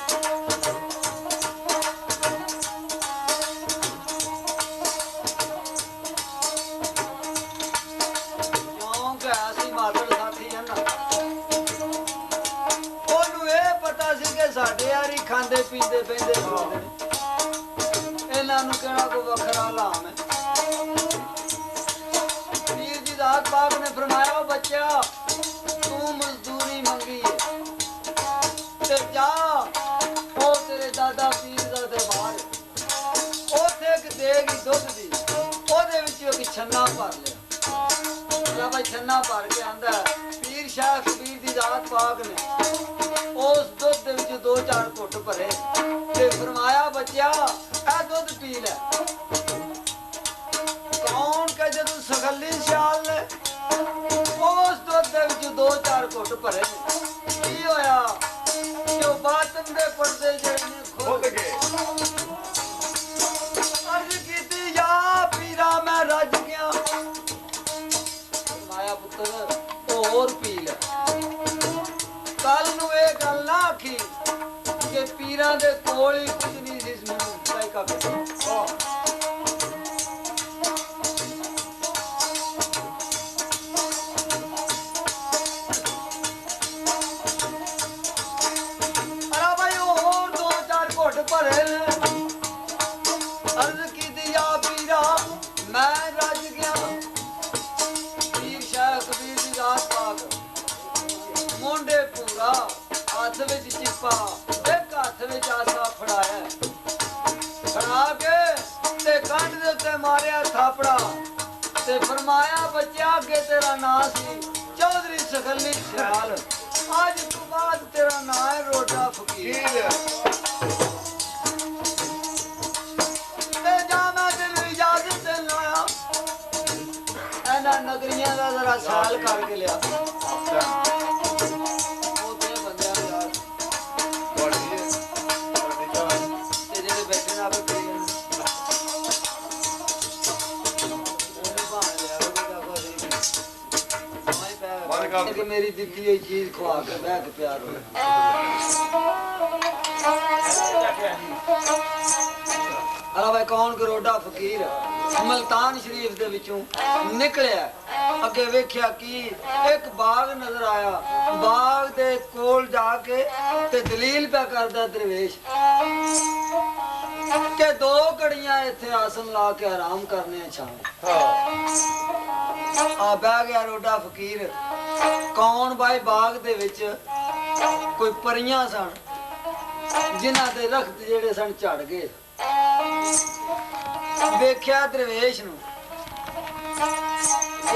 ਸਾਡੇ ਯਾਰੀ ਖਾਂਦੇ ਪੀਂਦੇ ਬਹਿੰਦੇ ਇਹਨਾਂ ਨੂੰ ਕਿਹੜਾ ਕੋਈ ਵੱਖਰਾ ਲਾਮ ਹੈ ਵੀਰ ਜੀ ਦਾਤ ਪਾਕ ਨੇ ਫਰਮਾਇਆ ਉਹ ਬੱਚਾ ਤੂੰ ਮਜ਼ਦੂਰੀ ਮੰਗੀ ਹੈ ਤੇ ਜਾ ਉਹ ਤੇਰੇ ਦਾਦਾ ਪੀਰ ਦਾ ਦਰਬਾਰ ਉੱਥੇ ਇੱਕ ਦੇਗੀ ਦੁੱਧ ਦੀ ਉਹਦੇ ਵਿੱਚ ਇੱਕ ਛੰਨਾ ਭਰ ਲਿਆ ਭਾਈ ਛੰਨਾ ਭਰ ਕੇ ਆਂਦਾ ਪੀਰ ਸ਼ਾਹ ਕਬੀਰ ਦੀ ਦਾਤ ਪਾਕ ਨੇ ਉਸ ਦੁੱਧ ਦੇ ਵਿੱਚ 2-4 ਘੁੱਟ ਭਰੇ ਤੇ ਫਰਮਾਇਆ ਬੱਚਿਆ ਇਹ ਦੁੱਧ ਪੀ ਲੈ ਕੌਣ ਕਹੇ ਜਦੋਂ ਸਗੱਲੀ ਸਿਆਲ ਨੇ ਉਸ ਦੁੱਧ ਦੇ ਵਿੱਚ 2-4 ਘੁੱਟ ਭਰੇ ਕੀ ਹੋਇਆ ਕਿ ਉਹ ਬਾਤਨ ਦੇ ਪਰਦੇ ਜਿਹੜੇ ਨੇ ਖੁੱਲ ਗਏ ਅਰਜ਼ ਕੀਤੀ ਜਾ ਪੀਰਾ ਮੈਂ ਰੱਜ ਗਿਆ ਫਰਮਾਇਆ ਪੁੱਤਰ ਉਹ ਹੋਰ ਪੀ ਲੈ ਕੱਲ ਨੂੰ ਇਹ ਗੱਲ ਨਾ ਆਖੀ ਕਿ ਪੀਰਾਂ ਦੇ ਕੋਲ ਹੀ ਕੁਝ ਨਹੀਂ ਸੀ ਮੈਨੂੰ ਸਾਇਕਾ ਅਰੇ ਭਾਈ ਹੋਰ 2-4 ਘੁੱਟ ਭਰੇ ਨੇ ਅਰਜ਼ ਕੀਤੀ ਆ ਪੀਰਾ ਮੈਂ ਰੱਜ ਗਿਆ ਪੀਰ ਸ਼ਾਹ ਕਬੀਰ ਦੀ ਦਾਤ ਪਾਕ ਮੁੰਡੇ ਪੂਰਾ ਹੱਥ ਵਿੱਚ ਚਿੱਪਾ ਇੱਕ ਹੱਥ ਵਿੱਚ ਆਸਾ ਫੜਾਇਆ ਫੜਾ ਕੇ ਤੇ ਕੰਧ ਦੇ ਉੱਤੇ ਮਾਰਿਆ ਥਾਪੜਾ ਤੇ ਫਰਮਾਇਆ ਬੱਚਿਆ ਅੱਗੇ ਤੇਰਾ ਨਾਂ ਸੀ ਚੌਧਰੀ ਸਖੱਲੀ ਸਿਆਲ ਅੱਜ ਤੋਂ ਬਾਅਦ ਤੇਰਾ ਨਾਂ ਹੈ ਰੋਡਾ ਫਕੀਰ ਤੇ ਜਾ ਮੈਂ ਤੈਨੂੰ ਇਜਾਜ਼ਤ ਦੇਣਾ ਇਹਨਾਂ ਨਗਰੀਆਂ ਦਾ ਜ਼ਰਾ ਸਾਲ ਕਰਕੇ ਲਿਆ कि मेरी दीदी ये चीज खुआ के बैठ प्यार हो अरे भाई कौन करोड़ा फकीर मल्तान शरीफ दे विचों निकलिया अगे वेख्या कि एक बाग नजर आया बाग दे कोल जाके ते दलील पे करदा दरवेश के 2 घड़ियां इत्थे आसन ला के आराम करने छां आ बह गया रोडा फकीर कौन भाई बाग दे विच कोई परियां सन जिन्हां दे रखत जेड़े सन झड़ गए वेख्या दरवेश नूं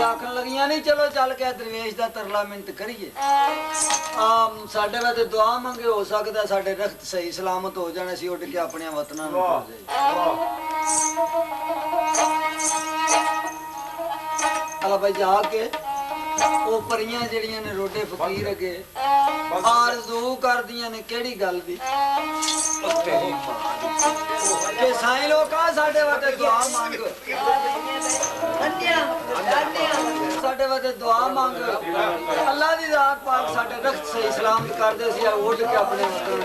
आखन लगियां नहीं चलो चल के दरवेश दा तरला मिन्नत करिए साडे वास्ते दुआ मंगे हो सकदा साडे रखत सही सलामत हो जाने सी उठ के अपने वतनां नूं अला भाई जाके ਉਹ ਪਰੀਆਂ ਜਿਹੜੀਆਂ ਨੇ ਰੋਡੇ ਫਕੀਰ ਅਗੇ ਆਰਜ਼ੂ ਕਰਦੀਆਂ ਨੇ ਕਿਹੜੀ ਗੱਲ ਦੀ ਕਿ ਸਾਈਂ ਲੋਕਾ ਸਾਡੇ ਵਾਸਤੇ ਦੁਆ ਮੰਗ ਸਾਡੇ ਵਾਸਤੇ ਦੁਆ ਮੰਗ ਅੱਲਾ ਦੀ ਜ਼ਾਤ ਪਾਕ ਸਾਡੇ ਰਖਤ ਸਹੀ ਸਲਾਮਤ ਕਰਦੇ ਸੀ ਉੱਡ ਕੇ ਆਪਣੇ ਵਤਨ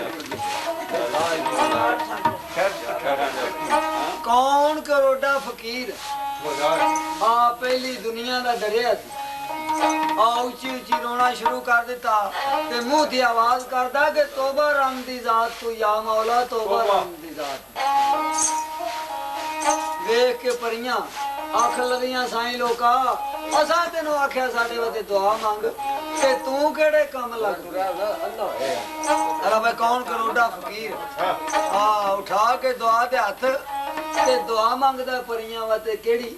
ਕੌਣ ਕਰੋੜਾ ਫਕੀਰ ਆ ਪਹਿਲੀ ਦੁਨੀਆ ਦਾ ਡਰਿਆ ਸੀ ਉੱਚੀ ਉੱਚੀ ਰੋਣਾ ਸ਼ੁਰੂ ਕਰ ਦਿੱਤਾ ਤੇ ਮੂੰਹ ਦੀ ਆਵਾਜ਼ ਕਰਦਾ ਕਿ ਤੋਬਾ ਰੰਗ ਦੀ ਜ਼ਾਤ ਤੂੰ ਯਾ ਮੌਲਾ ਤੋਬਾ ਰੰਗ ਦੀ ਜ਼ਾਤ ਵੇਖ ਕੇ ਪਰੀਆਂ ਆਖਣ ਲੱਗੀਆਂ ਸਾਈਂ ਲੋਕਾ ਅਸਾਂ ਤੈਨੂੰ ਆਖਿਆ ਸਾਡੇ ਵਾਸਤੇ ਦੁਆ ਮੰਗ ਤੇ ਤੂੰ ਕਿਹੜੇ ਕੰਮ ਲੱਗ ਰਿਹਾ ਅੱਲਾ ਮੈਂ ਕੌਣ ਕਰੋੜਾ ਫਕੀਰ ਉਠਾ ਕੇ ਦੁਆ ਦੇ ਹੱਥ ਤੇ ਦੁਆ ਮੰਗਦਾ ਪਰੀਆਂ ਵਾਸਤੇ ਕਿਹੜੀ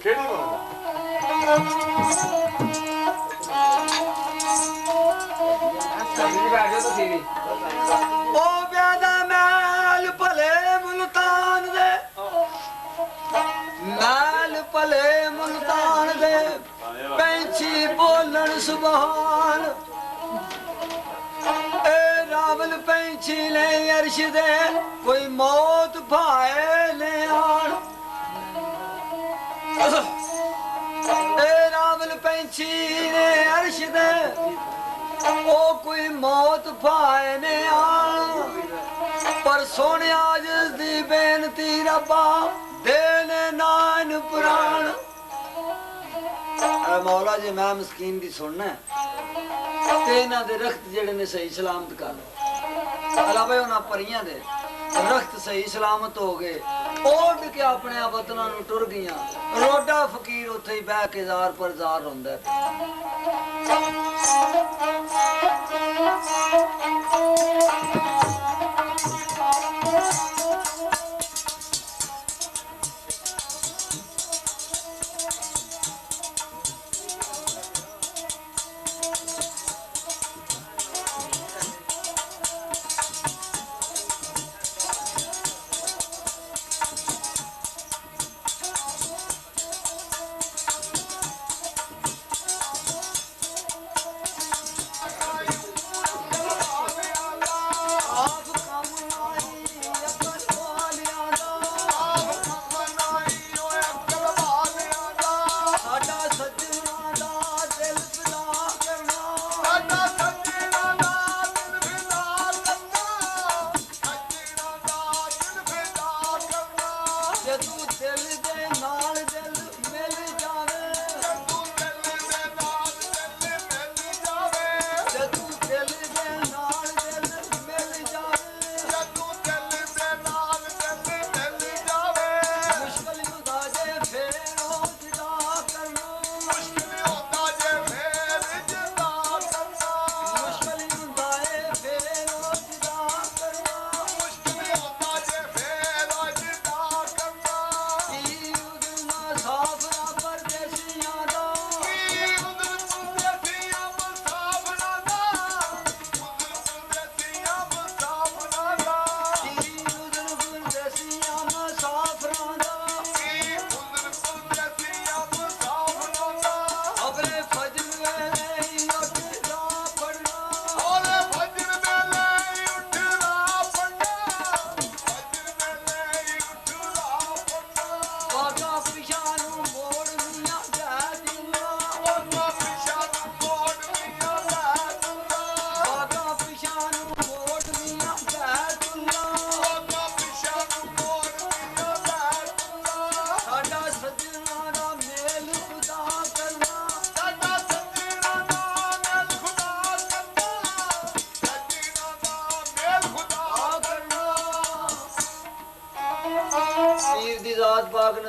ਉਹ ਪਿਆਦਾ ਮੈਲ ਭਲੇ ਮੁਲਤਾਨ ਦੇ ਮੈਲ ਭਲੇ ਮੁਲਤਾਨ ਦੇ ਪੈਂਛੀ ਸੁਭਾਨ ਏ ਰਾਵਲ ਪੈਂਛੀ ਲੈ ਅਰਸ਼ ਦੇ ਕੋਈ ਮੌਤ ਭਾਏ ਨੇ ਆਣ ਏ ਰਾਵਲ ਪੈਂਛੀ ਨੇ ਅਰਸ਼ ਦੇ ਉਹ ਕੋਈ ਮੌਤ ਭਾਏ ਨੇ ਆਣ ਪਰ ਸੋਹਣਿਆ ਜਿਸ ਦੀ ਬੇਨਤੀ ਰੱਬਾ ਦੇਨੇ ਨਾਨ ਪੁਰਾਣ ਐ ਮੌਲਾ ਜੇ ਮੈਂ ਮਸਕੀਨ ਦੀ ਸੁਣਨਾ ਤੇ ਇਹਨਾਂ ਦੇ ਰਖਤ ਜਿਹੜੇ ਨੇ ਸਹੀ ਸਲਾਮਤ ਕਰ ਲਓ ਅਲਾਵੇ ਉਹਨਾਂ ਪਰੀਆਂ ਦੇ ਰਖਤ ਸਹੀ ਸਲਾਮਤ ਹੋ ਗਏ ਉੱਡ ਕੇ ਆਪਣੇ ਵਤਨਾਂ ਨੂੰ ਟੁਰ ਗਈਆਂ ਰੋਡਾ ਫਕੀਰ ਉੱਥੇ ਹੀ ਬਹਿ ਕੇ ਜ਼ਾਰ ਪਰ ਜ਼ਾਰ ਹੁੰਦਾ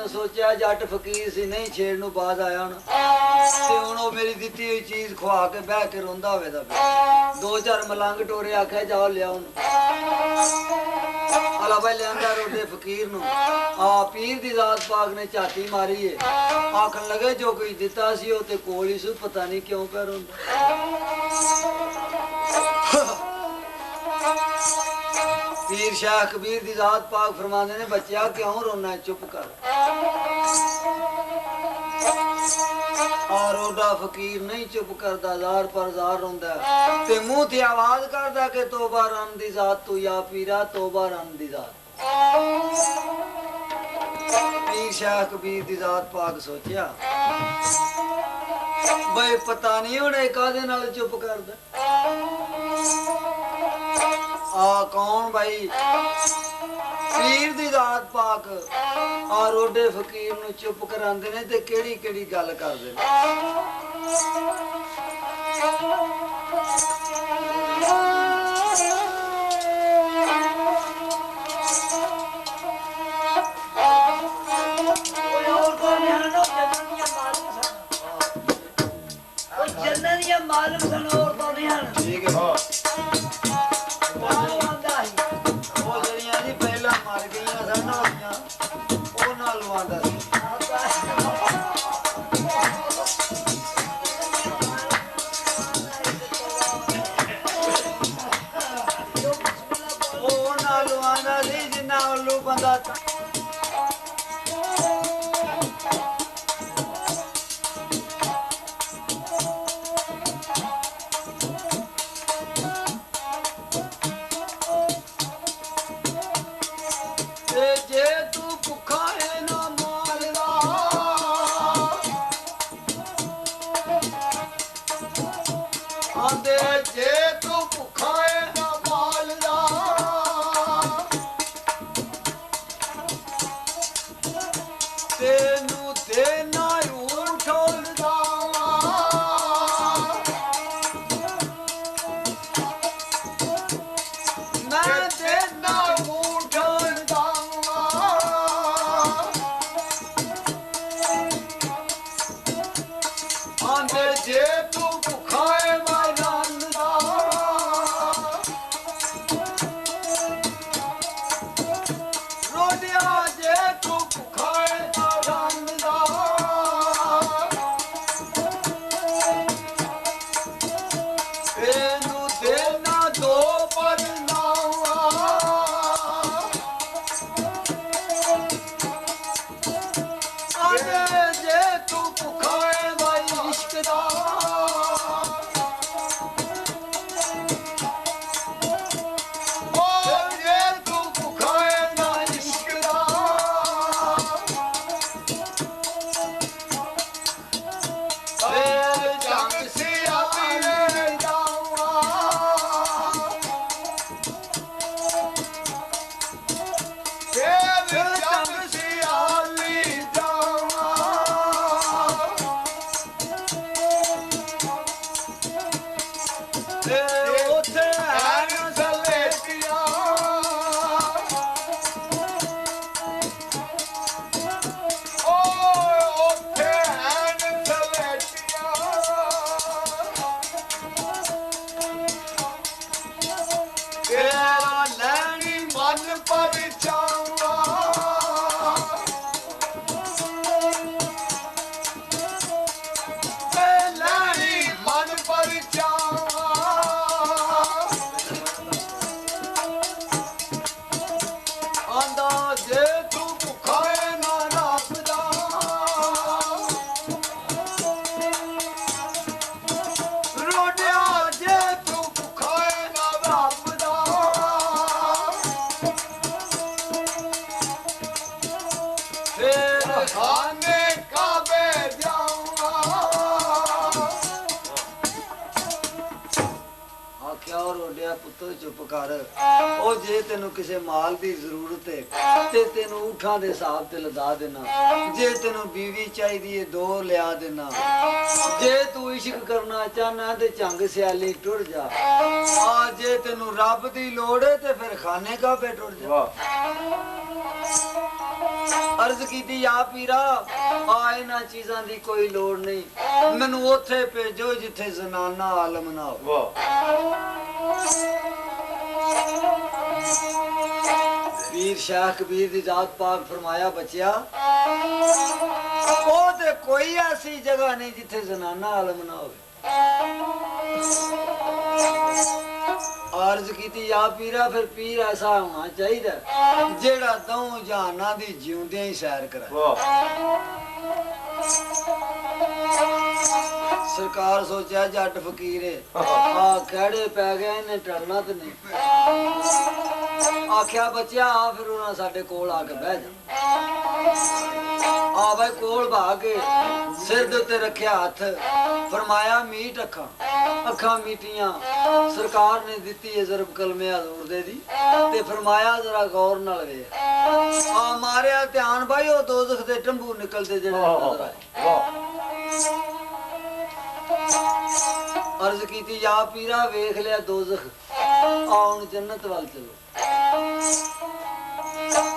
सोचा जट फकीर सी नहीं छेड़ नूं बाज आया होना ते हुण ओ मेरी दित्ती हुई चीज खुआ के बह के रोंदा होवेदा दो चार मलंग टोरे आखे जाओ लिया अला भाई लियांदा रोडे फकीर नूं आ पीर दी जात पाक ने झाती मारी है आखन लगे जो कोई दिता सी ओ ते कोल ही सु पता नहीं क्यों पे रोंदा पीर शाह कबीर दी जात पाक फरमाते ने बच्चा क्यों रोना है चुप कर और रोडा फकीर नहीं चुप करता जार पर जार रोंदा ते मुंह ते आवाज करदा के तौबा रन दी जात तू या पीरा तौबा रन दी जात पीर शाह कबीर दी जात पाक सोचा भाई पता नहीं हुणे कादे नाल चुप करदा आ कौन भाई पीर दी जात पाक आ रोडे फकीर नूं चुप करांदे ने ते केड़ी केड़ी गल करदे ने मालूम सन और तो नहीं हन ठीक है ਆਂਦੇ ਜੇ ਤੂੰ ਭੁੱਖਾ ਏ ਨਾ ਮਾਲ ਦਾ ਤੈਨੂੰ ਦੇਣਾ ਉਠੋਲਦਾ ਮੈਂ ਦੇਣਾ ਉਠੋਲਦਾ ਆਂਦੇ ਜੇ ਤੂੰ ਭੁੱਖਾ ਏ ਮੈਂ ਰੰਨ ਦਾ ਰੋਟੀਆਂ ਜੇ ਤੂੰ ਭੁੱਖਾ ਏ ਮੈਂ ਰੰਨ ਦਾ ਇਹਨੂੰ ਦੇਣਾ ਦੋ ਪਰਨਾਵਾ ਆਂਦੇ ਜੇ ਤੂੰ ਭੁੱਖਾ ਏ ਮੈਂ ਇਸ਼ਕ ਦਾ ਓ ਜੇ ਤੂੰ ਭੁੱਖਾ ਏ ਨਾ ਇਸ਼ਕ ਦਾ ਏ ਜੰਗ ਸਿਆਪੀ ਜਾਵਾ ਏ ਜੰਗ ਸਿਆਲੀ ਜਾਵਾ ਤੇ ਉੱਥੇ ਐਨ ਸਲੇਟੀਆਂ ਓਏ ਉੱਥੇ ਐਨ ਸਲੇਟੀਆਂ ਤੇਰਾ ਲੈਣੀ ਮਨ ਪਰਚਾਵਾ ਤੇ ਲੈਣੀ ਮਨ ਪਰਚਾਵਾ ਆਂਦਾ ਜੇ ਤੂੰ ਭੁੱਖਾ ਏ ਨਾ ਰੱਬ ਦਾ ਰੋਟੀਆਂ ਜੇ ਤੂੰ ਭੁੱਖਾ ਏ ਨਾ ਰੱਬ ਦਾ ਫੇਰ ਖਾਨੇ ਕਾਬੇ ਜਾਵਾਂ ਆਖਿਆ ਉਹ ਰੋਡਿਆ ਪੁੱਤਰ ਚੁੱਪ ਕਰ ਉਹ ਜੇ ਤੈਨੂੰ ਕਿਸੇ ਮਾਲ ਦੀ ਜ਼ਰੂਰਤ ਹੈ ਤੇ ਤੈਨੂੰ ਊਠਾਂ ਦੇ ਹਿਸਾਬ ਤੇ ਲਦਾ ਦੇਣਾ ਜੇ ਤੈਨੂੰ ਬੀਵੀ ਚਾਹੀਦੀ ਏ ਦੋ ਲਿਆ ਦੇਣਾ ਜੇ ਤੂੰ ਇਸ਼ਕ ਕਰਨਾ ਚਾਹਨਾ ਤੇ ਝੰਗ ਸਿਆਲੀ ਟੁਰ ਜਾ ਆ ਜੇ ਤੈਨੂੰ ਰੱਬ ਦੀ ਲੋੜ ਏ ਤੇ ਫਿਰ ਖਾਨੇ ਕਾਬੇ ਟੁਰ ਜਾ ਅਰਜ਼ ਕੀਤੀ ਆ ਪੀਰਾ ਆ ਇਹਨਾਂ ਚੀਜ਼ਾਂ ਦੀ ਕੋਈ ਲੋੜ ਨਹੀਂ ਮੈਨੂੰ ਉੱਥੇ ਭੇਜੋ ਜਿੱਥੇ ਜ਼ਨਾਨਾ ਆਲਮ ਨਾ ਹੋਵੇ ਪੀਰ ਸ਼ਾਹ ਕਬੀਰ ਦੀ ਜ਼ਾਤ ਪਾਕ ਫਰਮਾਇਆ ਬੱਚਿਆ ਉਹ ਤੇ ਕੋਈ ਐਸੀ ਜਗ੍ਹਾ ਨਹੀਂ ਜਿੱਥੇ ਜ਼ਨਾਨਾ ਆਲਮ ਨਾ ਹੋਵੇ अर्ज की या पीरा फिर पीर ऐसा होना चाहिए जेड़ा दो जहाना दी जिउंदे ही सैर करे सरकार सोचा जट फकीर आ खड़े पै गए इन्हें टलना तो नहीं आख्या बच्चा आ फिर उन्हें साडे कोल आके बह जा आ भाई कोल भा के सिर दे उत्ते रखिया हथ फरमाया मीट अखा अखा मीटियां सरकार ने दिती है जरब कलमे हजूर दे दी ते फरमाया जरा गौर नाल वे आ मारिया ध्यान भाई ओ दोजख दे टंबू निकलदे जेड़े नजर आए अर्ज कीती या पीरा वेख लिया दोजख आउन जन्नत वाल चलो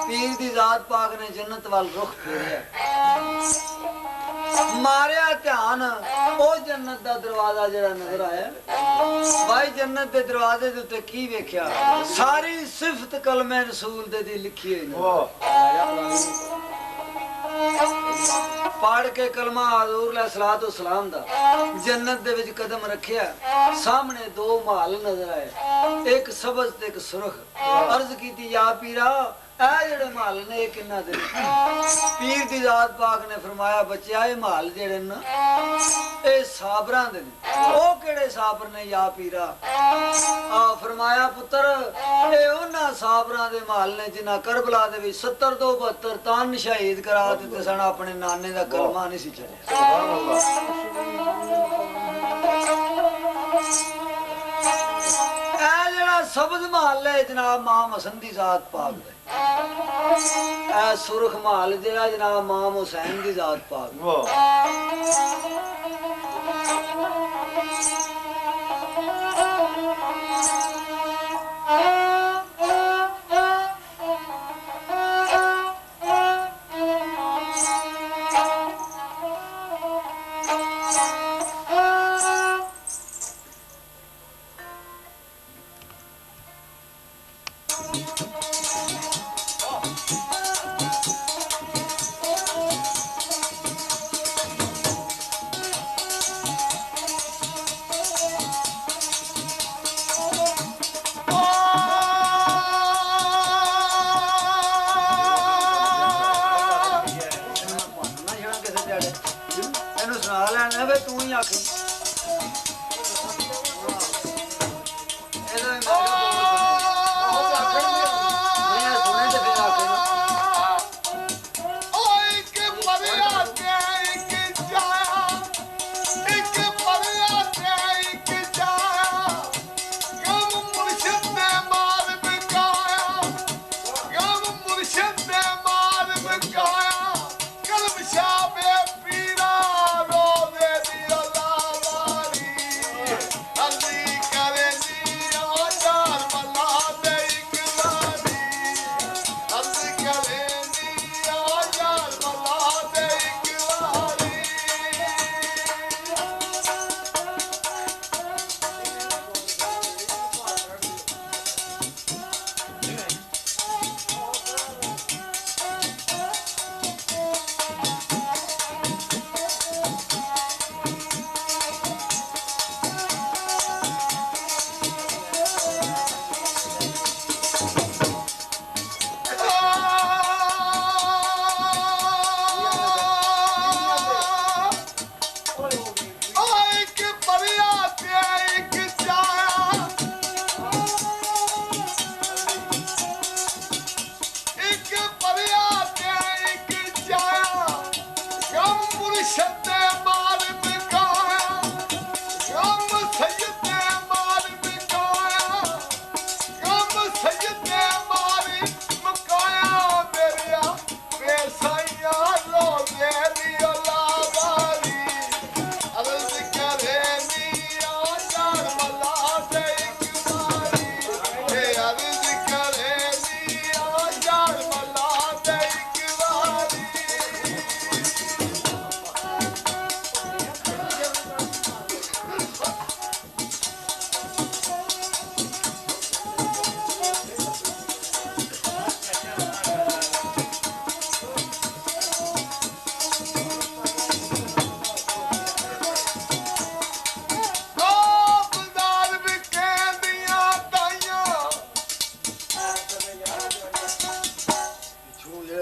पीर दी जात पाक ने जन्नत वाल रुख फेरिया मारिया ध्यान ओ जन्नत दा दरवाजा जेड़ा नजर आया भाई जन्नत दे दरवाजे दे उत्ते की वेख्या सारी सिफत कलमे रसूल दे दी लिखी हुई पढ़ के कलमा हजूर अलैहिस्सलातु वस्सलाम दा जन्नत दे विच कदम रखिया सामने दो महल नजर आए एक सब्ज ते एक सुरख अर्ज कीती या पीरा ए जेड़े महल ने ये किन्ना दे पीर दी जात पाक ने फरमाया बच्चा ये महल जेड़े न ए साबरां दे ने ओ केड़े साबर ने या पीरा आ फरमाया पुत्र ए ओना साबरां दे महल ने जिन्ना करबला दे विच 70 तो 72 तन शहीद करा दित्ते सन अपने नाने दा कलमा नहीं सी चढ़िया सुभान अल्लाह ਮਾਲੇ ਜਨਾਬ ਮਾਂ ਮਸਨ ਦੀ ਜ਼ਾਤ ਪਾਕ ਦੇ ਐ ਸੁਰਖ ਮਾਲ ਜਿਹੜਾ ਜਨਾਬ ਮਾਂ ਹੁਸੈਨ ਦੀ ਜ਼ਾਤ ਪਾਕ ਇਹਨੂੰ ਸੁਣਾ ਲੈਣਾ ਵੇ ਤੂੰ ਹੀ ਆਖੀ ਇਹਦਾ ਉਹ ਆਖਣਗੇ ਮੈਂ ਸੁਣੇ ਤੇ ਫਿਰ ਆਖੇ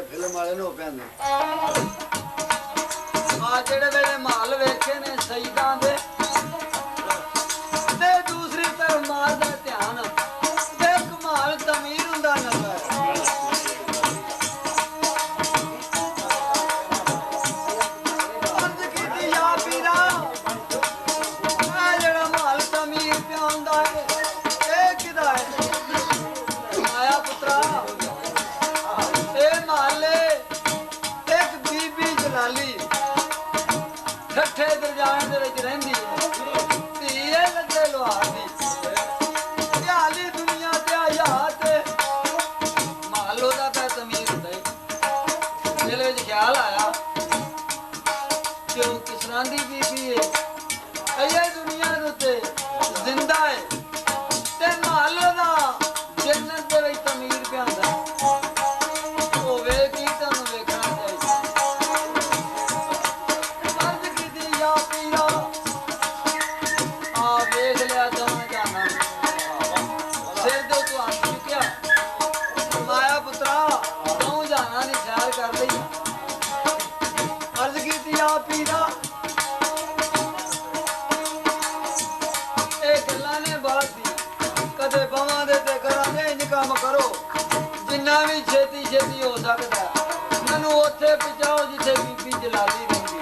ਫਿਲਮ ਵਾਲੇ ਨੂੰ ਪੈਂਦੇ ਆ ਜਿਹੜੇ ਵੇਲੇ ਮਾਲ ਵੇਖੇ ਨੇ ਸਈਦਾਂ ਦੇ ਤੇ ਦੂਸਰੀ ਤਰਫ ਮਾਲ ਦਾ ਧਿਆਨ ਤੇ ਕਮਾਲ ਤਮੀਰ ਹੁੰਦਾ ਨਜ਼ਰ ਅੰਦ ਕੀਤੀ ਯਾ ਪੀਰਾ ਆ ਜਿਹੜਾ ਮਾਲ ਤਮੀਰ ਪਿਆਉਂਦਾ ਹੈ ਇਹ ਕਿਦਾ ਹੈ ਆਇਆ ਪੁੱਤਰਾ ਇੱਕ ਬੀਬੀ ਜਲਾਲੀ ਠੱਠੇ ਦਰਜਾਨ ਦੇ ਵਿੱਚ ਰਹਿੰਦੀ ਧੀਏ ਲੱਗੇ ਲੋਹਾਰ ਦੀ ਹਾਲੀ ਦੁਨੀਆ ਤੇ ਆਇਆ ਤੇ ਮਾਲੋ ਦਾ ਪੈ ਤਮੀਰ ਹੁੰਦਾ ਦਿਲ ਵਿੱਚ ਖਿਆਲ ਆਇਆ ਕਿ ਉਹ ਕਿਸ ਤਰ੍ਹਾਂ ਦੀ ਬੀਬੀ ਹੈ ਇਹ ਦੁਨੀਆ ਦੇ ਉੱਤੇ ਜ਼ਿੰਦਾ ਹੈ ਤੇ ਮਾਲੋ ਦਾ ਜੰਨਤ ਦੇ ਵਿੱਚ ਤਮੀਰ ਪਿਆਉਂਦਾ ਕੰਮ ਕਰੋ ਜਿੰਨਾ ਵੀ ਛੇਤੀ ਛੇਤੀ ਹੋ ਸਕਦਾ ਮੈਨੂੰ ਉੱਥੇ ਪਹੁੰਚਾਓ ਜਿੱਥੇ ਬੀਬੀ ਜਲਾਲੀ ਰਹਿੰਦੀ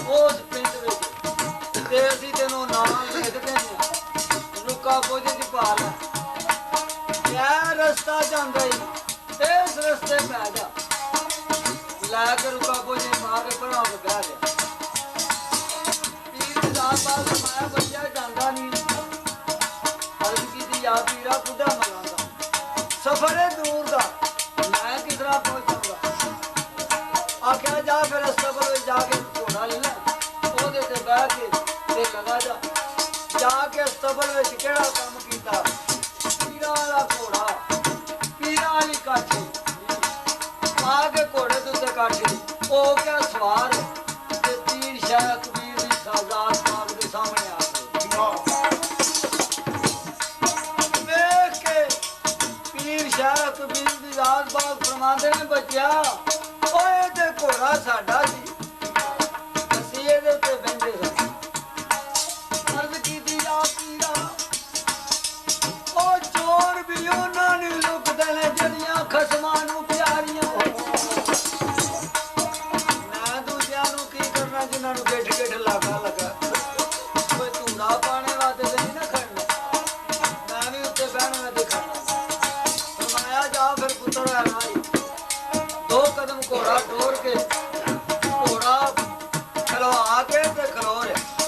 ਉਸ ਪਿੰਡ ਵਿੱਚ ਤੇ ਅਸੀਂ ਤੈਨੂੰ ਨਾਮ ਲਿਖ ਦਿੰਦੇ ਹਾਂ ਰੁਕਾ ਪੋਜੇ ਦੀ ਭਾਲ ਹੈ ਇਹ ਰਸਤਾ ਜਾਂਦਾ ਹੀ ਇਸ ਰਸਤੇ ਪੈ ਜਾ ਲੈ ਕੇ ਰੁਕਾ ਪੋਜੇ ਪਾ ਕੇ ਭਰਾ ਕੇ ਬਹਿ ਗਿਆ ਪੀਰ ਦੀ ਦਾਤ ਬਾਦ ਮਾਇਆ ਬੱਚਾ ਜਾਂਦਾ ਨਹੀਂ ਅਰਜ਼ ਕੀਤੀ ਯਾ ਪੀਰਾ ਬੁੱਢਾ ਮਲਾਂਦਾ ਸਫਰ ਹੈ ਦੂਰ ਦਾ ਮੈਂ ਕਿਸ ਤਰ੍ਹਾਂ ਪਹੁੰਚਾਂਗਾ ਆਖਿਆ ਜਾ ਫਿਰ ਅਸਤਬਲ ਵਿੱਚ ਜਾ ਕੇ ਘੋੜਾ ਲੈ ਲੈ ਉਹਦੇ ਤੇ ਬਹਿ ਕੇ ਤੇ ਲਗਾ ਜਾ ਕੇ ਅਸਤਬਲ ਵਿੱਚ ਕਿਹੜਾ ਕੰਮ ਕੀਤਾ ਪੀਰਾਂ ਵਾਲਾ ਘੋੜਾ ਪੀਰਾਂ ਵਾਲੀ ਕਾਠੀ ਆ ਕੇ ਘੋੜੇ ਦੇ ਉੱਤੇ ਕਾਠੀ ਉਹ ਕਿਆ ਸਵਾਰ ਤੇ ਪੀਰ ਸ਼ਾਹ ਕਬੀਰ ਦੀ ਸਾਜ਼ਾਤ ਪਾਕ ਦੇ ਸਾਹਮਣੇ ਆ ਗਏ ਵੇਖ ਕੇ ਪੀਰ ਸ਼ਾਹ ਕਬੀਰ ਦੀ ਜ਼ਾਤ ਪਾਕ ਫਰਮਾਉਂਦੇ ਨੇ ਬੱਚਿਆ ਓਏ ਤੇ ਘੋੜਾ ਸਾਡਾ ਸੀ ਅਸੀਂ ਇਹਦੇ ਉੱਤੇ ਬਹਿੰਦੇ ਸਾਂ ਅਰਜ਼ ਕੀਤੀ ਆ ਪੀਰਾ ਉਹ ਚੋਰ ਵੀ ਉਹਨਾਂ ਨੂੰ ਲੁਕਦੇ ਨੇ ਜਿਹੜੀਆਂ ਖਸਮਾਂ ਨੂੰ ਪਿਆਰੀਆਂ ਮੈਂ ਦੂਜਿਆਂ ਨੂੰ ਕੀ ਕਰਨਾ ਜਿਨ੍ਹਾਂ ਨੂੰ ਗੇਠ ਗੇਠ ਲਾਗਾ ਲਗਾ ਕੋਈ ਧੂੜਾ ਪਾਣੇ ਵਾਸਤੇ ਨਹੀਂ ਨਾ ਖੜਨਾ ਮੈਂ ਵੀ ਉੱਤੇ ਬਹਿਣ ਵਾਸਤੇ ਖੜਨਾ ਫਰਮਾਇਆ ਜਾ ਫਿਰ ਪੁੱਤਰ ਹੈ ਨਾ ਦੋ ਕਦਮ ਘੋੜਾ ਟੋਰ ਕੇ ਘੋੜਾ ਖਲਵਾ ਕੇ ਤੇ ਖਲੋ ਰਿਹਾ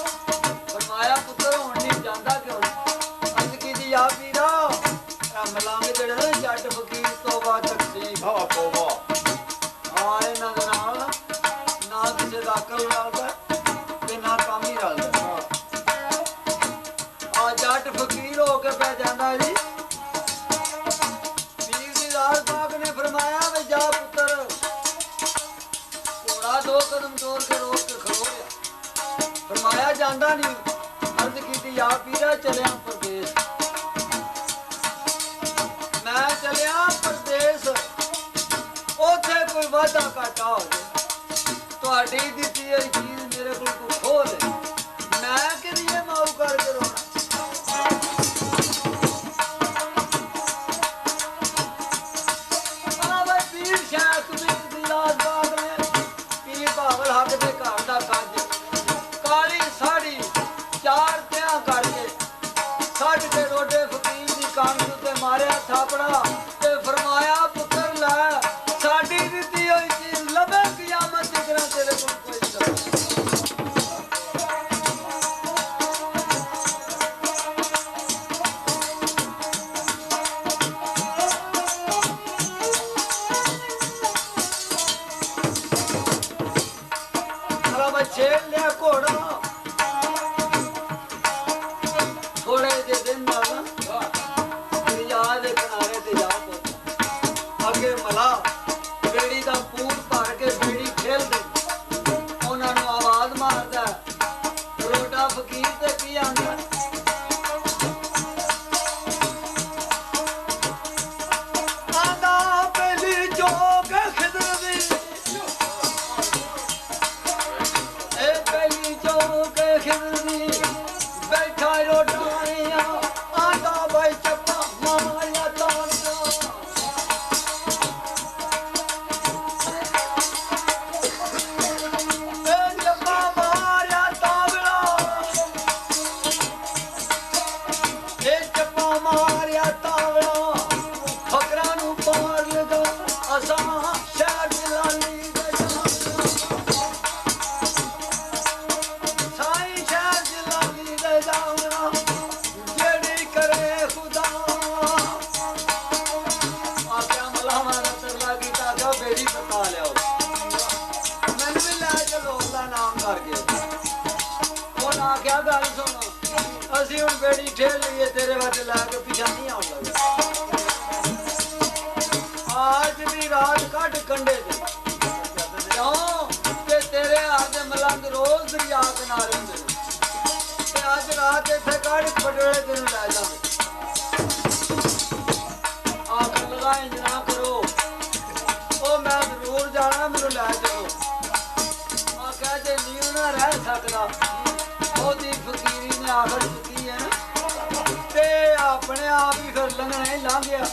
ਫਰਮਾਇਆ ਪੁੱਤਰ ਹੁਣ ਨਹੀਂ ਜਾਂਦਾ ਕਿਉਂ ਅਰਜ਼ ਕੀਤੀ ਆ ਪੀਰਾ ਮਲਾਂਗੇ ਜਿਹੜੇ ਨੇ ਜੱਟ ਫਕੀਰ ਤੋਂ ਬਾਅਦ ਤਕਸੀਮ ਹਾਂ ਇਹਨਾਂ ਦੇ ਨਾਲ ਨਾ ਕਿਸੇ ਦਾ ਅਕਲ ਰਲਦਾ ਤੇ ਨਾ ਕੰਮ ਹੀ ਰਲਦਾ ਆ ਜੱਟ ਫਕੀਰ ਹੋ ਕੇ ਪੈ ਜਾਂਦਾ ਜੀ ਪੀਰ ਦੀ ਦਾਤ ਪਾਕ ਨੇ ਫਰਮਾਇਆ ਵੇ ਜਾ ਪੁੱਤਰ ਘੋੜਾ ਦੋ ਕਦਮ ਟੋਰ ਕੇ ਰੋਕ ਕੇ ਖਲੋ ਗਿਆ ਫਰਮਾਇਆ ਜਾਂਦਾ ਨਹੀਂ ਅਰਜ਼ ਕੀਤੀ ਆ ਪੀਰਾ ਚਲਿਆ ਪਰਦੇਸ ਮੈਂ ਚਲਿਆ ਪਰਦੇਸ ਉੱਥੇ ਕੋਈ ਵਾਧਾ ਘਾਟਾ ਹੋ ਜਾਏ ਤੁਹਾਡੀ ਦਿੱਤੀ ਹੋਈ ਚੀਜ਼ ਮੇਰੇ ਕੋਲ ਕੋਈ ਖੋਹ ਲੈ ਮੈਂ ਕਿਹਦੀ ਮਾਊ ਕਰਕੇ ਰੋਣਾ ਆਵੇ ਪੀਰ ਸ਼ਾਹ ਕਬੀਰ ਦੀ ਦਾਤ ਪਾਕ ਨੇ ਪੀਰ ਭਾਵਲ ਹੱਕ ਦੇ ਘਰ ਦਾ ਕੱਜ ਕਾਲੀ ਸਾੜੀ ਚਾਰ ਤਿਆਂ ਕਰਕੇ ਛੱਡ ਕੇ ਰੋਡੇ ਫਕੀਰ ਦੀ ਕੰਨ ਉੱਤੇ ਮਾਰਿਆ ਥਾਪੜਾ ਤੇ ਫਰਮਾਇਆ ਪੁੱਤਰ ਲੈ ਸਾਡੀ ਦਿੱਤੀ ਹੋਈ ਚੀਜ਼ ਲੱਭੇ ਕਿਆਮਤ ਦੀ ਤਰ੍ਹਾਂ ਤੇਰੇ ਕੋਲ ਕੋਈ ਨਹੀਂ ਛੇੜ ਲਿਆ ਘੋੜਾ ਥੋੜੇ ਜਿਹੇ ਦਿਨ ਨਾਲ ਦਰਿਆ ਦੇ ਕਿਨਾਰੇ ਤੇ ਜਾ ਪਹੁੰਚਾ ਅੱਗੇ ਮਲਾ ਬੇੜੀ ਦਾ ਪੂਰ ਭਰ ਕੇ ਬੇੜੀ ਖੇਲਦੇ ਉਹਨਾਂ ਨੂੰ ਆਵਾਜ਼ ਮਾਰਦਾ ਰੋਡਾ ਫਕੀਰ ਤੇ ਕੀ ਆਂਦਾ ਆਂਦਾ ਪਹਿਲੀ ਜੋਗ ਖਿਦਰ ਦੀ ਪਹਿਲੀ ਚੌਕ ਖਿਲਦੀ ਬੈਠਾ ਰੋਟਾਇਆ ਆਂਦਾ ਬਾਈ ਚੱਪਾ ਮਾਰਿਆ ਤਾਂਦਾ ਇਹ ਚੱਪਾ ਮਾਰਿਆ ਤਾਂਵਲਾ ਇਹ ਚੱਪਾ ਮਾਰਿਆ ਤਾਂਵਲਾ ਫਕਰਾਂ ਨੂੰ ਪਾਰ ਲਗਾ ਅਸਾਂ ਸ਼ਹਿਰ ਜਲਾਲੀ ਦੇ ਸਾਈਂ ਸ਼ਹਿਰ ਜਲਾਲੀ ਦੇ ਜਾਵਣਾ ਜਿਹੜੀ ਕਰੇ ਖੁਦਾ ਆਖਿਆ ਮਲਾਵਾ ਦਾ ਤਰਲਾ ਕੀਤਾ ਜੋ ਬੇੜੀ ਪਤਾ ਲਿਆਓ ਮੈਨੂੰ ਵੀ ਲੈ ਚਲੋ ਉਹਦਾ ਨਾਮ ਕਰਕੇ ਉਹਨਾਂ ਆਖਿਆ ਗੱਲ ਸੁਣ ਅਸੀਂ ਹੁਣ ਬੇੜੀ ਠੇਲ ਲਈਏ ਤੇਰੇ ਵਾਸਤੇ ਲੈ ਕੇ ਪਿਛਾ ਨਹੀਂ ਆਉਣ ਲੱਗਾ ਅੱਜ ਵੀ ਰਾਤ ਕੱਢ ਕੰਡੇ ਤੇ ਕਿਉਂ ਤੇ ਤੇਰੇ ਹੱਥ ਦੇ ਮਲੰਗ ਰੋਜ਼ ਦਰਿਆ ਕਿਨਾਰੇ ਹੁੰਦੇ ਨੇ ਤੇ ਅੱਜ ਰਾਤ ਇੱਥੇ ਕੱਢ ਪਟੋਲੇ ਤੈਨੂੰ ਲੈ ਜਾਵਾਂਗੇ ਆਖ ਲਗਾ ਇੰਜ ਨਾ ਕਰੋ ਉਹ ਮੈਂ ਜ਼ਰੂਰ ਜਾਣਾ ਮੈਨੂੰ ਲੈ ਚਲੋ ਆ ਕਹਿ ਜੇ ਨੀਂਦ ਨਾ ਰਹਿ ਸਕਦਾ ਉਹਦੀ ਫਕੀਰੀ ਨੇ ਆਖਰ ਚੁੱਕੀ ਹੈ ਤੇ ਆਪਣੇ ਆਪ ਹੀ ਫਿਰ ਲੰਘਣਾ ਹੀ ਲੰਘ ਗਿਆ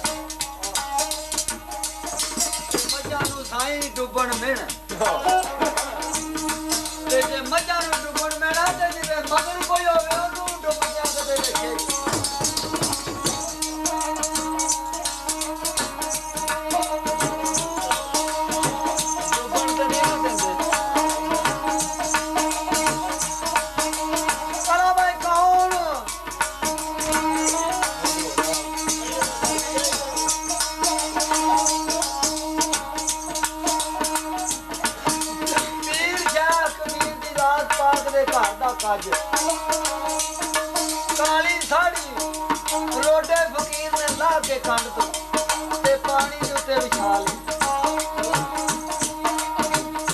ਮੱਝਾਂ ਨੂੰ ਸਾਈਂ ਡੁੱਬਣ ਮਿਹਣ ਤੇ ਜੇ ਮੱਝਾਂ ਦੇ ਘਰ ਦਾ ਕੱਜ ਕਾਲੀ ਸਾੜੀ ਰੋਡੇ ਫਕੀਰ ਨੇ ਲਾ ਕੇ ਕੰਡ ਤੋਂ ਤੇ ਪਾਣੀ ਦੇ ਉੱਤੇ ਵਿਛਾ ਲਈ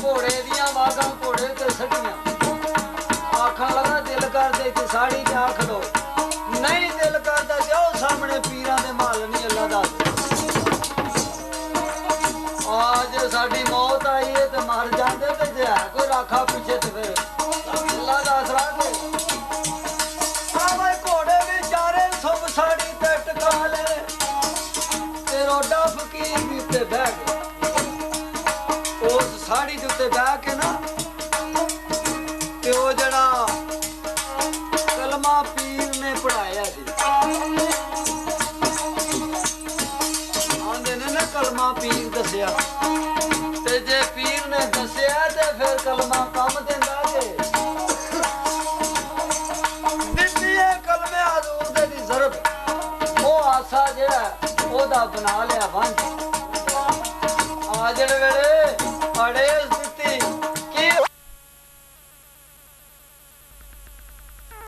ਘੋੜੇ ਦੀਆਂ ਵਾਗਾਂ ਘੋੜੇ ਤੇ ਸੱਟੀਆਂ ਆਖਾਂ ਲਗਾ ਦਿਲ ਕਰਦੇ ਕਿ ਸਾੜੀ ਤੇ ਆਖ ਲੋ ਨਹੀਂ ਦਿਲ ਕਰਦਾ ਜਾਓ ਸਾਹਮਣੇ ਪੀਰਾਂ ਦੇ ਮਾਲ ਨਹੀਂ ਅੱਲਾ ਦਾ आज साडी मौत आई है तो मर जाते तो जे है कोई राखा पीछे तो फिर अल्लाह दा असरा के भाई घोड़े भी चारे सुब साड़ी ते टका ले ते रोडा फकीर भी उत्ते बह गया उस साड़ी दे उत्ते बह के ना ते ओ जड़ा कलमा पीर ने पढ़ाया सी कलमा पीर दसिया ते जे पीर ने दसिया ते फिर कलमा कम देंदा जे दित्ती है कलमे हजूर दे दी ज़रब ओ आसा जेड़ा ओदा बना लिया वंज आ जेड़े वेले अड़े